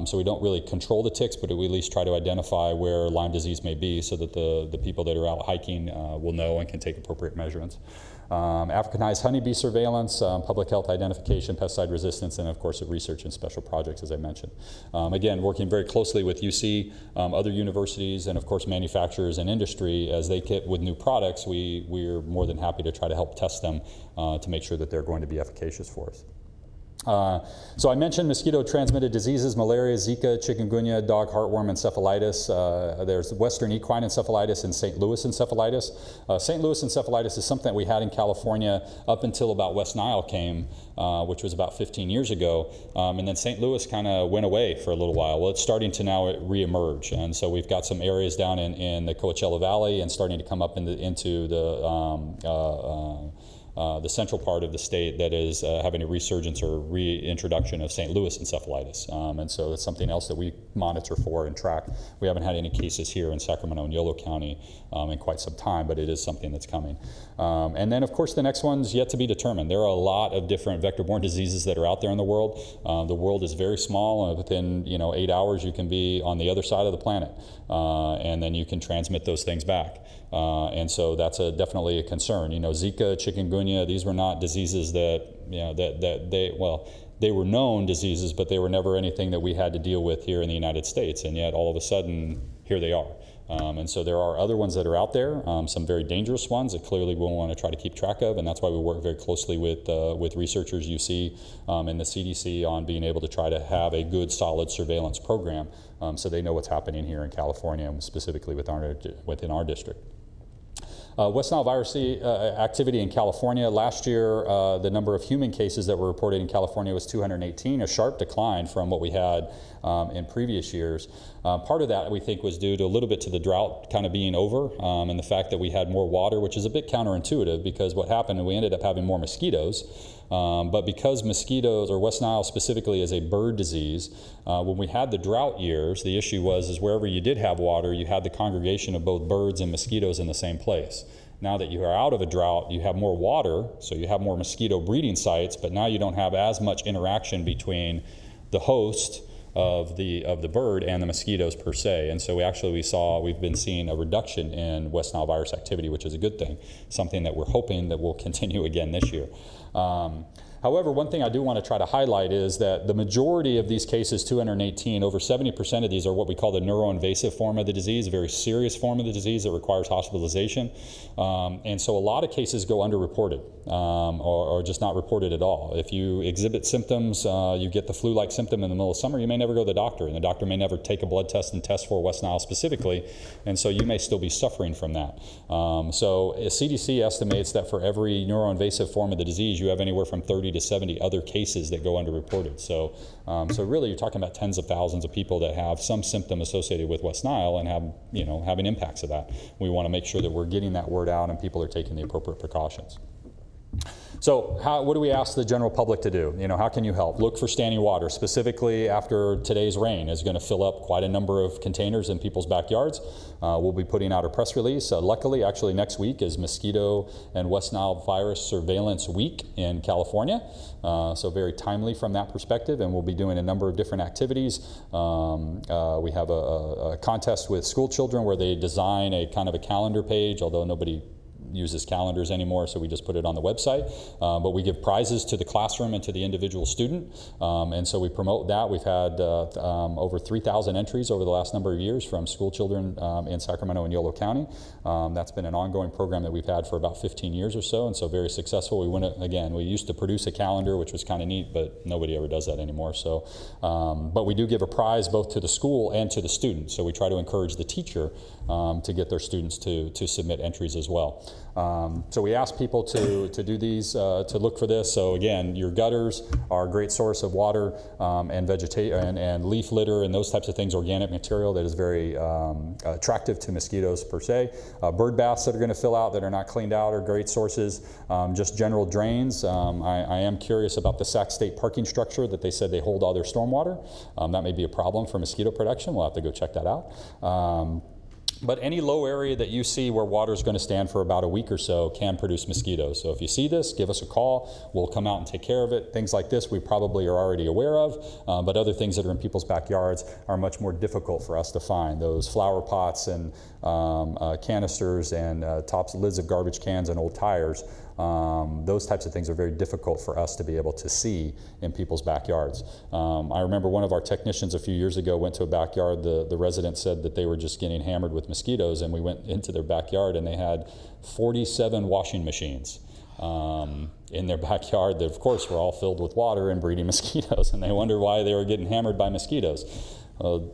So we don't really control the ticks, but we at least try to identify where Lyme disease may be so that the people that are out hiking will know and can take appropriate measurements. Africanized honeybee surveillance, public health identification, pesticide resistance, and of course research and special projects, as I mentioned. Again, working very closely with UC, other universities, and of course manufacturers and industry. As they get with new products, we're more than happy to try to help test them to make sure that they're going to be efficacious for us. So I mentioned mosquito-transmitted diseases, malaria, Zika, chikungunya, dog heartworm, encephalitis. There's Western equine encephalitis and St. Louis encephalitis. St. Louis encephalitis is something that we had in California up until about West Nile came, which was about 15 years ago. And then St. Louis kind of went away for a little while. Well, it's starting to now reemerge. And so we've got some areas down in the Coachella Valley and starting to come up into the the central part of the state that is having a resurgence or reintroduction of St. Louis encephalitis. And so that's something else that we monitor for and track. We haven't had any cases here in Sacramento and Yolo County in quite some time, but it is something that's coming. And then, of course, the next one's yet to be determined. There are a lot of different vector-borne diseases that are out there in the world. The world is very small, and within 8 hours you can be on the other side of the planet, and then you can transmit those things back. And so that's definitely a concern. Zika, chikungunya, these were not diseases that, they were known diseases, but they were never anything that we had to deal with here in the United States, and yet all of a sudden, here they are. And so there are other ones that are out there, some very dangerous ones that clearly we'll want to try to keep track of, and that's why we work very closely with researchers you see in the CDC on being able to try to have a good, solid surveillance program so they know what's happening here in California, and specifically within our district. West Nile virus activity in California. Last year, the number of human cases that were reported in California was 218, a sharp decline from what we had in previous years. Part of that, we think, was due to a little bit to the drought kind of being over and the fact that we had more water, which is a bit counterintuitive because what happened, we ended up having more mosquitoes. But because mosquitoes, or West Nile specifically, is a bird disease, when we had the drought years, the issue was wherever you did have water, you had the congregation of both birds and mosquitoes in the same place. Now that you are out of a drought, you have more water, so you have more mosquito breeding sites, but now you don't have as much interaction between the host of the bird and the mosquitoes per se. And so we've been seeing a reduction in West Nile virus activity, which is a good thing, something that we're hoping that will continue again this year. However, one thing I do want to try to highlight is that the majority of these cases, 218, over 70% of these are what we call the neuroinvasive form of the disease, a very serious form of the disease that requires hospitalization. And so a lot of cases go underreported or just not reported at all. If you exhibit symptoms, you get the flu-like symptom in the middle of summer, you may never go to the doctor, and the doctor may never take a blood test and test for West Nile specifically, and so you may still be suffering from that. So CDC estimates that for every neuroinvasive form of the disease, you have anywhere from 30 to 70 other cases that go underreported. So, so really, you're talking about tens of thousands of people that have some symptom associated with West Nile and have, having impacts of that. We want to make sure that we're getting that word out and people are taking the appropriate precautions. So what do we ask the general public to do? How can you help? Look for standing water. Specifically, after today's rain is going to fill up quite a number of containers in people's backyards. We'll be putting out a press release. Luckily, actually next week is Mosquito and West Nile Virus Surveillance Week in California. So very timely from that perspective, and we'll be doing a number of different activities. We have a contest with school children where they design a kind of a calendar page, although nobody uses calendars anymore, so we just put it on the website. But we give prizes to the classroom and to the individual student, and so we promote that. We've had over 3,000 entries over the last number of years from school children in Sacramento and Yolo County. That's been an ongoing program that we've had for about 15 years or so, and so very successful. We used to produce a calendar, which was kind of neat, but nobody ever does that anymore. So, but we do give a prize both to the school and to the student, so we try to encourage the teacher to get their students to submit entries as well. So we ask people to do these, to look for this. So again, your gutters are a great source of water and vegetation and leaf litter and those types of things, organic material that is very attractive to mosquitoes per se. Bird baths that are going to fill out that are not cleaned out are great sources. Just general drains. I am curious about the Sac State parking structure that they said they hold all their stormwater. That may be a problem for mosquito production. We'll have to go check that out. But any low area that you see where water is going to stand for about a week or so can produce mosquitoes. So if you see this, give us a call. We'll come out and take care of it. Things like this we probably are already aware of, but other things that are in people's backyards are much more difficult for us to find. Those flower pots and canisters and lids of garbage cans and old tires. Those types of things are very difficult for us to be able to see in people's backyards. I remember one of our technicians a few years ago went to a backyard. The resident said that they were just getting hammered with mosquitoes, and we went into their backyard and they had 47 washing machines in their backyard that of course were all filled with water and breeding mosquitoes, and they wondered why they were getting hammered by mosquitoes.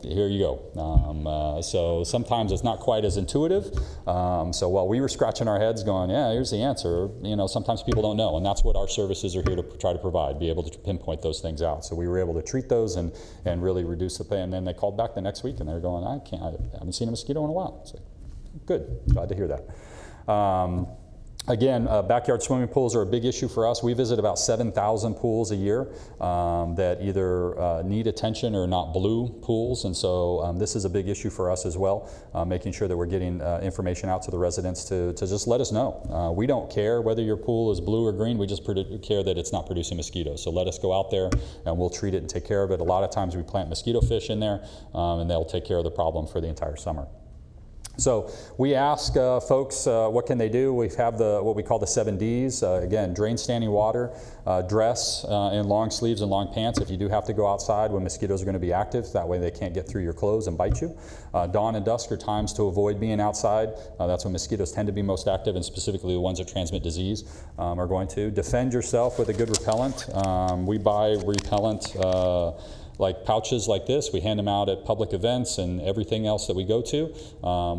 Here you go. So sometimes it's not quite as intuitive. So while we were scratching our heads going, yeah, here's the answer, sometimes people don't know, and that's what our services are here to try to provide, be able to pinpoint those things out. So we were able to treat those and really reduce the pain. And then they called back the next week and they were going, I haven't seen a mosquito in a while. It's like, good, glad to hear that. Again, backyard swimming pools are a big issue for us. We visit about 7,000 pools a year that either need attention or not blue pools, and so this is a big issue for us as well, making sure that we're getting information out to the residents to just let us know. We don't care whether your pool is blue or green, we just care that it's not producing mosquitoes. So let us go out there and we'll treat it and take care of it. A lot of times we plant mosquito fish in there and they'll take care of the problem for the entire summer. So we ask folks what can they do. We have what we call the 7 Ds. Again, drain standing water, dress in long sleeves and long pants if you do have to go outside when mosquitoes are going to be active. That way they can't get through your clothes and bite you. Dawn and dusk are times to avoid being outside. That's when mosquitoes tend to be most active, and specifically the ones that transmit disease are going to. Defend yourself with a good repellent. We buy repellent like pouches like this. We hand them out at public events and everything else that we go to.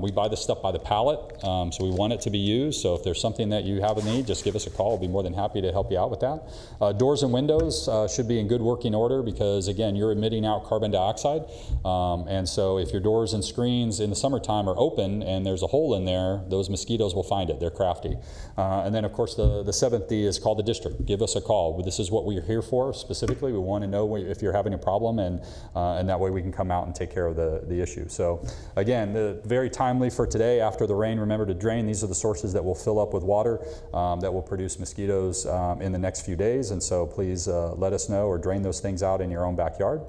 We buy this stuff by the pallet, so we want it to be used. So if there's something that you have a need, just give us a call. We'll be more than happy to help you out with that. Doors and windows should be in good working order because, again, you're emitting out carbon dioxide. And so if your doors and screens in the summertime are open and there's a hole in there, those mosquitoes will find it. They're crafty. And then, of course, the 7th D is call the district. Give us a call. This is what we're here for specifically. We want to know if you're having a problem, and that way we can come out and take care of the issue. So again, very timely for today. After the rain, remember to drain. These are the sources that will fill up with water that will produce mosquitoes in the next few days, and so please let us know or drain those things out in your own backyard.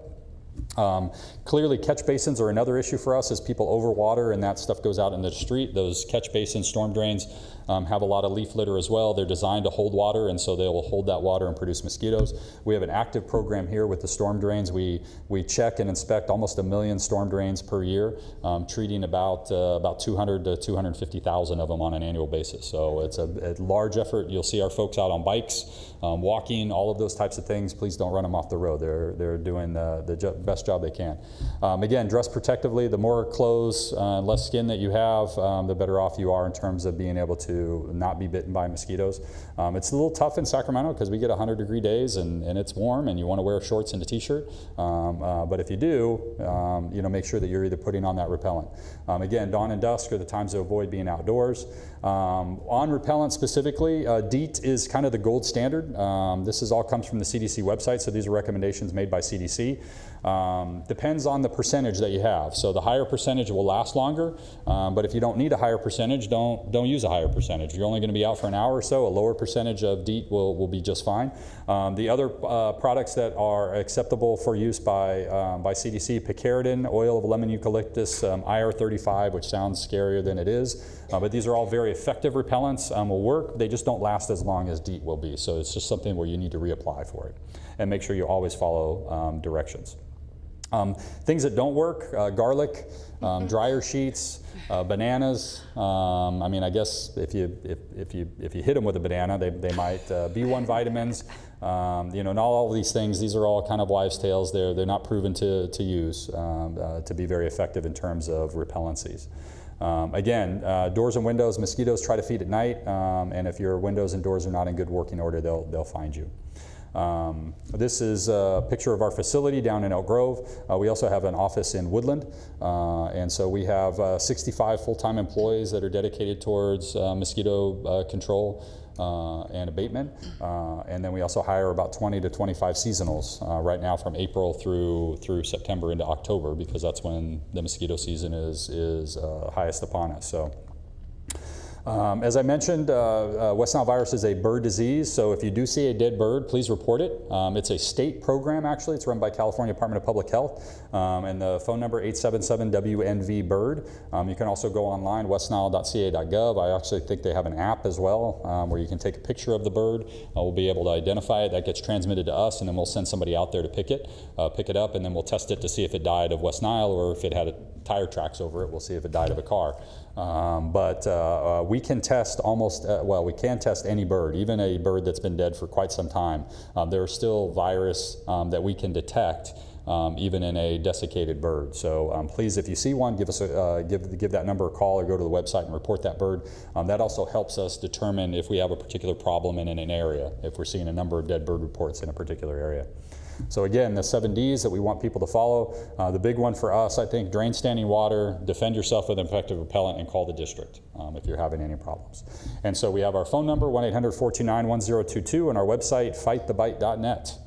Clearly, catch basins are another issue for us as people overwater and that stuff goes out in the street. Those catch basins, storm drains, have a lot of leaf litter as well. They're designed to hold water, and so they will hold that water and produce mosquitoes. We have an active program here with the storm drains. We check and inspect almost 1 million storm drains per year, treating about 200 to 250,000 of them on an annual basis. So it's a large effort. You'll see our folks out on bikes, walking, all of those types of things. Please don't run them off the road. They're doing the best job they can. Again, dress protectively. The more clothes, less skin that you have, the better off you are in terms of being able to not be bitten by mosquitoes. It's a little tough in Sacramento because we get 100-degree days and it's warm and you want to wear shorts and a t-shirt. But if you do, make sure that you're either putting on that repellent. Again, dawn and dusk are the times to avoid being outdoors. On repellent specifically, DEET is kind of the gold standard. This all comes from the CDC website, so these are recommendations made by CDC. Depends on the percentage that you have. So the higher percentage will last longer, but if you don't need a higher percentage, don't use a higher percentage. If you're only going to be out for an hour or so, a lower percentage of DEET will be just fine. The other products that are acceptable for use by CDC, picaridin, oil of lemon eucalyptus, IR35, which sounds scarier than it is, but these are all very effective repellents, will work. They just don't last as long as DEET will be. So it's just something where you need to reapply for it. And make sure you always follow directions. Things that don't work, garlic, dryer sheets, bananas. I mean, I guess if you hit them with a banana, they might. B1 vitamins. Not all of these things. These are all kind of wives' tales. They're not proven to use to be very effective in terms of repellencies. Again, doors and windows. Mosquitoes try to feed at night, and if your windows and doors are not in good working order, they'll find you. This is a picture of our facility down in Elk Grove. We also have an office in Woodland, and so we have 65 full-time employees that are dedicated towards mosquito control and abatement, and then we also hire about 20 to 25 seasonals right now from April through September into October, because that's when the mosquito season is highest upon us. So. As I mentioned, West Nile virus is a bird disease, so if you do see a dead bird, please report it. It's a state program, actually. It's run by California Department of Public Health, and the phone number 877-WNV-BIRD. You can also go online, westnile.ca.gov. I actually think they have an app as well where you can take a picture of the bird. We'll be able to identify it. That gets transmitted to us, and then we'll send somebody out there to pick it up, and then we'll test it to see if it died of West Nile, or if it had tire tracks over it, we'll see if it died of a car. We can test we can test any bird, even a bird that's been dead for quite some time. There are still virus that we can detect even in a desiccated bird. So please, if you see one, give us give that number a call or go to the website and report that bird. That also helps us determine if we have a particular problem in an area, if we're seeing a number of dead bird reports in a particular area. So again, the 7 Ds that we want people to follow. The big one for us, I think, drain standing water, defend yourself with an effective repellent, and call the district if you're having any problems. And so we have our phone number, 1-800-429-1022, and our website, fightthebite.net.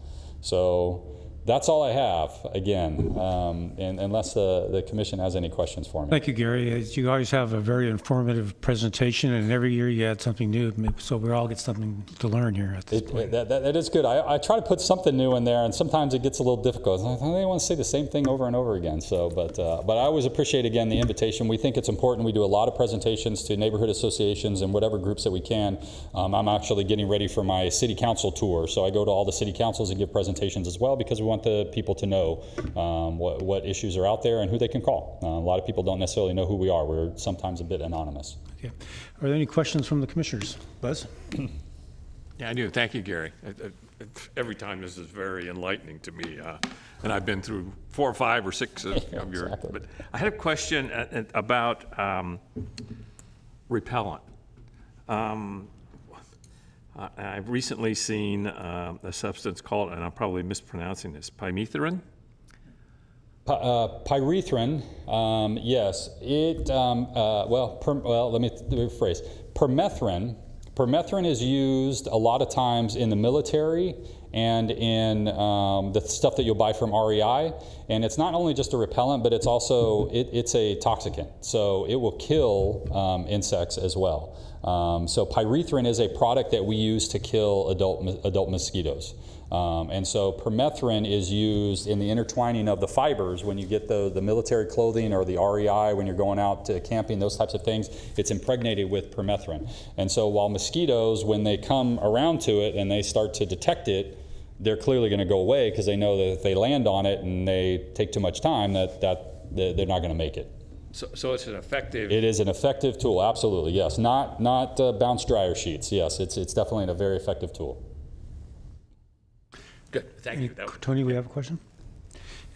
So that's all I have, again, and unless the commission has any questions for me. Thank you, Gary. You always have a very informative presentation, and every year you add something new, so we all get something to learn here at this point. That is good. I try to put something new in there, and sometimes it gets a little difficult. I don't want to say the same thing over and over again. So, but I always appreciate, again, the invitation. We think it's important. We do a lot of presentations to neighborhood associations and whatever groups that we can. I'm actually getting ready for my city council tour, so I go to all the city councils and give presentations as well, because we want the people to know what issues are out there and who they can call. A lot of people don't necessarily know who we are. We're sometimes a bit anonymous. Okay. Are there any questions from the commissioners? Buzz? Yeah, I do. Thank you, Gary. Every time this is very enlightening to me. And I've been through 4 or 5 or 6 of your, exactly. But I had a question about repellent. I've recently seen a substance called, and I'm probably mispronouncing this, pyrethrin? Pyrethrin, yes. Let me rephrase. Permethrin is used a lot of times in the military and in the stuff that you'll buy from REI. And it's not only just a repellent, but it's also, it's a toxicant. So it will kill insects as well. So pyrethrin is a product that we use to kill adult mosquitoes. And so permethrin is used in the intertwining of the fibers when you get the military clothing or the REI when you're going out to camping, those types of things. It's impregnated with permethrin. And so while mosquitoes, when they come around to it and they start to detect it, they're clearly going to go away because they know that if they land on it and they take too much time, that they're not going to make it. So it's an effective... It is an effective tool, absolutely, yes. Not bounce dryer sheets, yes. It's definitely a very effective tool. Good, thank you. Tony, we have a question?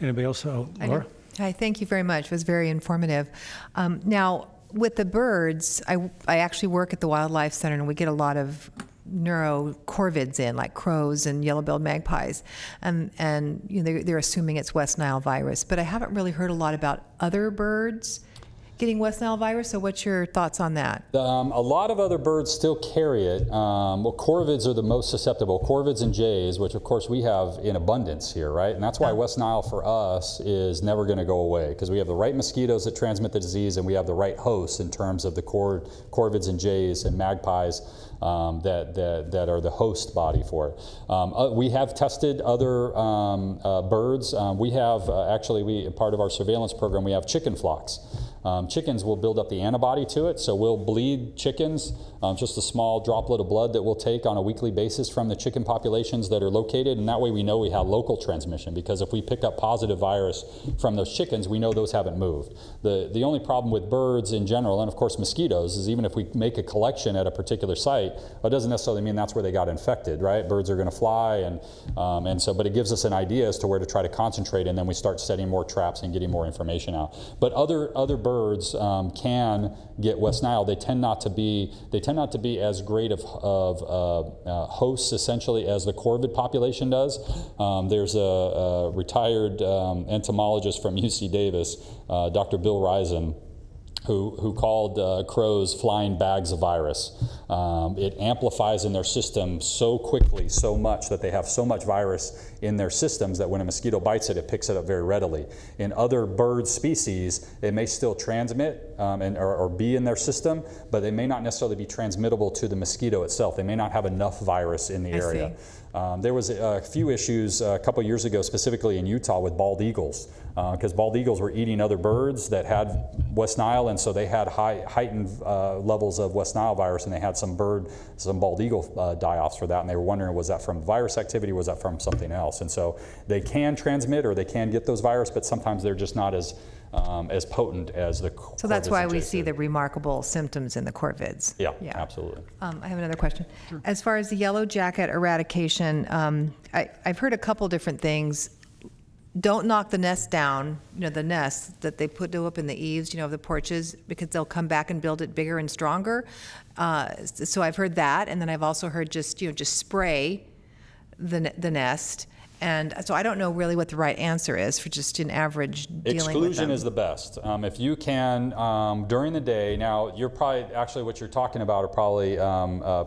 Anybody else? Laura? Hi, thank you very much. It was very informative. Now, with the birds, I actually work at the Wildlife Center, and we get a lot of neurocorvids in, like crows and yellow-billed magpies, and you know, they're assuming it's West Nile virus. But I haven't really heard a lot about other birds getting West Nile virus, so what's your thoughts on that? A lot of other birds still carry it. Well, corvids are the most susceptible. Corvids and jays, which of course we have in abundance here, right? And that's why West Nile for us is never going to go away, because we have the right mosquitoes that transmit the disease, and we have the right hosts in terms of the corvids and jays and magpies that are the host body for it. We have tested other birds. We have actually, part of our surveillance program, we have chicken flocks. Chickens will build up the antibody to it, so we'll bleed chickens, just a small droplet of blood that we'll take on a weekly basis from the chicken populations that are located, and that way we know we have local transmission, because if we pick up positive virus from those chickens, we know those haven't moved. The only problem with birds in general, and of course mosquitoes, is even if we make a collection at a particular site, it doesn't necessarily mean that's where they got infected, right? Birds are going to fly, and so, but it gives us an idea as to where to try to concentrate, and then we start setting more traps and getting more information out. But other birds can get West Nile. They tend not to be as great of hosts essentially as the corvid population does. There's a retired entomologist from UC Davis, Dr. Bill Risen, who called crows flying bags of virus. It amplifies in their system so quickly, so much, that they have so much virus in their systems that when a mosquito bites it, it picks it up very readily. In other bird species, it may still transmit or be in their system, but they may not necessarily be transmittable to the mosquito itself. They may not have enough virus in the area. There was a few issues a couple years ago, specifically in Utah, with bald eagles, because bald eagles were eating other birds that had West Nile, and so they had heightened levels of West Nile virus, and they had some bald eagle die-offs for that, and they were wondering, was that from virus activity, was that from something else? And so they can transmit, or they can get those viruses, but sometimes they're just not as potent as the corvids. So that's why we see the remarkable symptoms in the corvids. Yeah, absolutely. I have another question. Sure. As far as the yellow jacket eradication, I've heard a couple different things. don't knock the nest down, the nests that they put up in the eaves, of the porches, because they'll come back and build it bigger and stronger. So I've heard that, and then I've also heard just spray the nest. And so I don't know really what the right answer is for just an average dealing with them. Exclusion is the best. If you can, during the day, now you're probably, actually what you're talking about are probably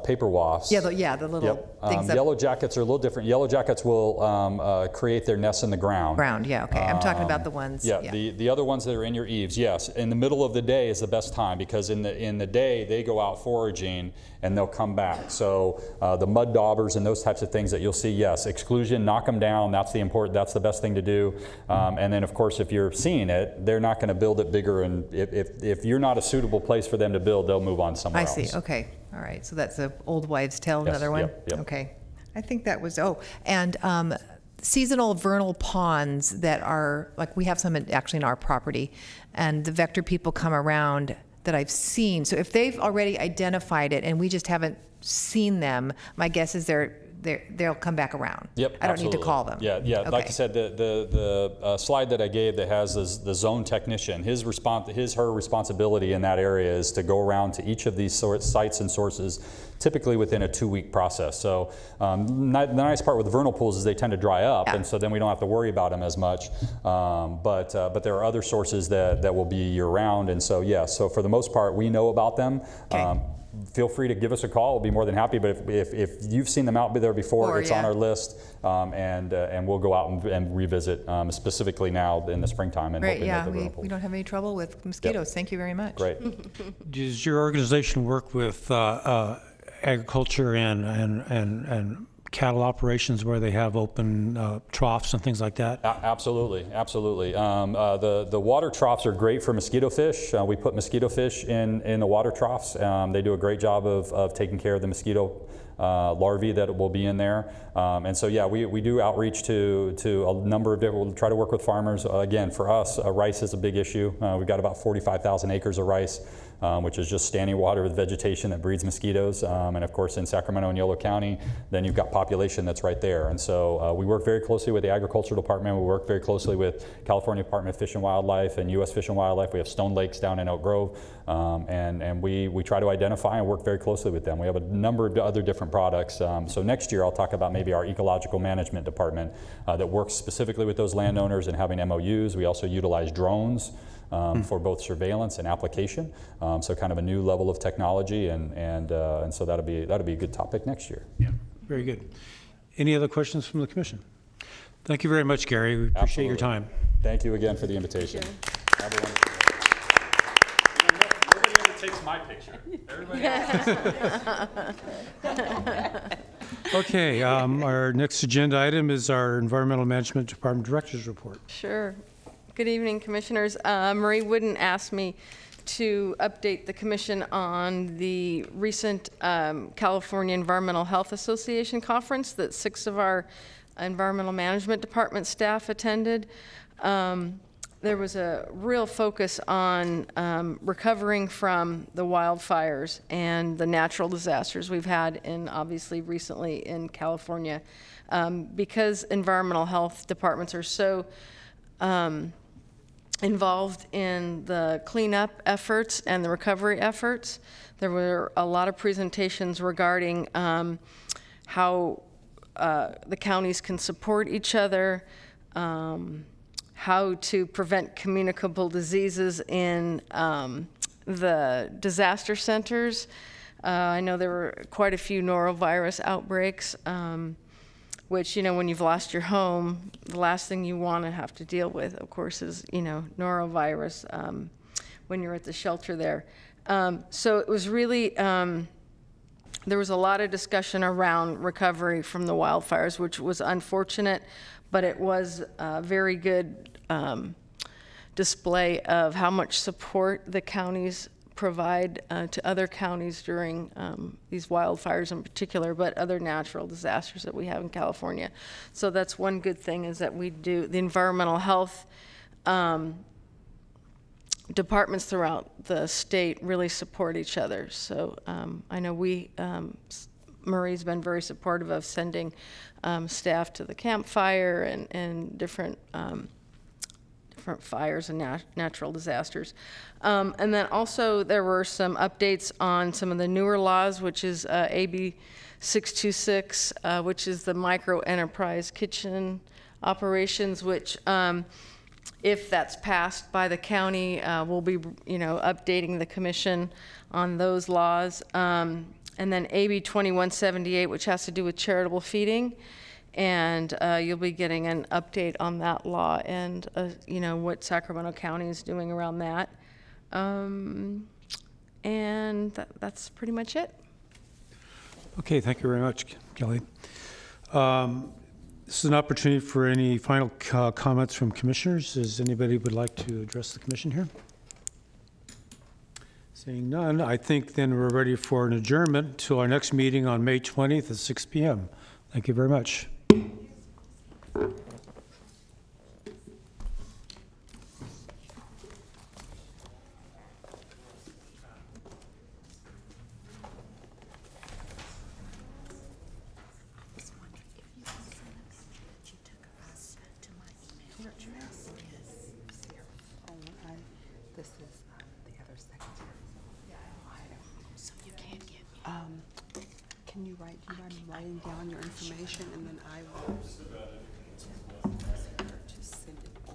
paper wasps. Yeah, the little things. Yellow jackets are a little different. Yellow jackets will create their nests in the ground. Yeah, okay. I'm talking about the ones. The other ones that are in your eaves, yes. In the middle of the day is the best time, because in the day they go out foraging and they'll come back. So the mud daubers and those types of things that you'll see, yes, exclusion, knock them down. That's the best thing to do. And then of course, if you're seeing it, they're not going to build it bigger. And if you're not a suitable place for them to build, they'll move on somewhere else. I see. Okay. All right. So that's an old wives' tale. Yes. Another one. Yep. Okay. I think that was and seasonal vernal ponds that are like we have some actually in our property, and the vector people come around that I've seen. So if they've already identified it and we just haven't seen them, my guess is they'll come back around. Yep, I don't need to call them. Yeah. Okay. Like I said, the slide that I gave that has the zone technician, her responsibility in that area is to go around to each of these sites and sources, typically within a 2-week process. So the nice part with the vernal pools is they tend to dry up, and so then we don't have to worry about them as much. But there are other sources that will be year-round, and so so for the most part, we know about them. Okay. Feel free to give us a call. We'll be more than happy. But if you've seen them out there before, it's on our list, and we'll go out and revisit specifically now in the springtime. And great, we don't have any trouble with mosquitoes. Yep. Thank you very much. Great. Does your organization work with agriculture and cattle operations where they have open troughs and things like that? Absolutely. The water troughs are great for mosquito fish. We put mosquito fish in the water troughs. They do a great job of taking care of the mosquito larvae that will be in there. And so we do outreach to a number of different, we'll try to work with farmers. Again, for us, rice is a big issue. We've got about 45,000 acres of rice, which is just standing water with vegetation that breeds mosquitoes. And of course in Sacramento and Yolo County, then you've got population that's right there. And so we work very closely with the Agricultural Department. We work very closely with California Department of Fish and Wildlife and U.S. Fish and Wildlife. We have Stone Lakes down in Oak Grove. And we try to identify and work very closely with them. We have a number of other different products. So next year I'll talk about maybe our ecological management department that works specifically with those landowners and having MOUs. We also utilize drones for both surveillance and application. So kind of a new level of technology, and so that'll be a good topic next year. Yeah, very good. Any other questions from the commission? Thank you very much, Gary. We appreciate your time. Thank you again for the invitation. Have a wonderful day. Nobody ever takes my picture. Everybody else. Okay, our next agenda item is our Environmental Management Department Director's Report. Sure. Good evening, Commissioners. Marie Wooden asked me to update the Commission on the recent California Environmental Health Association conference that 6 of our Environmental Management Department staff attended. There was a real focus on recovering from the wildfires and the natural disasters we've had obviously recently in California. Because environmental health departments are so involved in the cleanup efforts and the recovery efforts, there were a lot of presentations regarding how the counties can support each other, how to prevent communicable diseases in the disaster centers. I know there were quite a few norovirus outbreaks, which, when you've lost your home, the last thing you want to have to deal with, of course, is, norovirus when you're at the shelter there. So it was really, there was a lot of discussion around recovery from the wildfires, which was unfortunate, but it was a very good display of how much support the counties provide to other counties during these wildfires in particular, but other natural disasters that we have in California. So that's one good thing, is that we do, the environmental health departments throughout the state really support each other. So I know we Marie's been very supportive of sending staff to the campfire and different fires and natural disasters. And then also there were some updates on some of the newer laws, which is AB 626, which is the micro enterprise kitchen operations, which if that's passed by the county, we'll be updating the commission on those laws. And then AB 2178, which has to do with charitable feeding. And you'll be getting an update on that law and, what Sacramento County is doing around that. And that's pretty much it. Okay, thank you very much, Kelly. This is an opportunity for any final comments from commissioners. Does anybody would like to address the commission here? Seeing none, I think then we're ready for an adjournment to our next meeting on May 20th at 6 p.m. Thank you very much. Can you write? Do you mind writing down your information, and then I will just send it.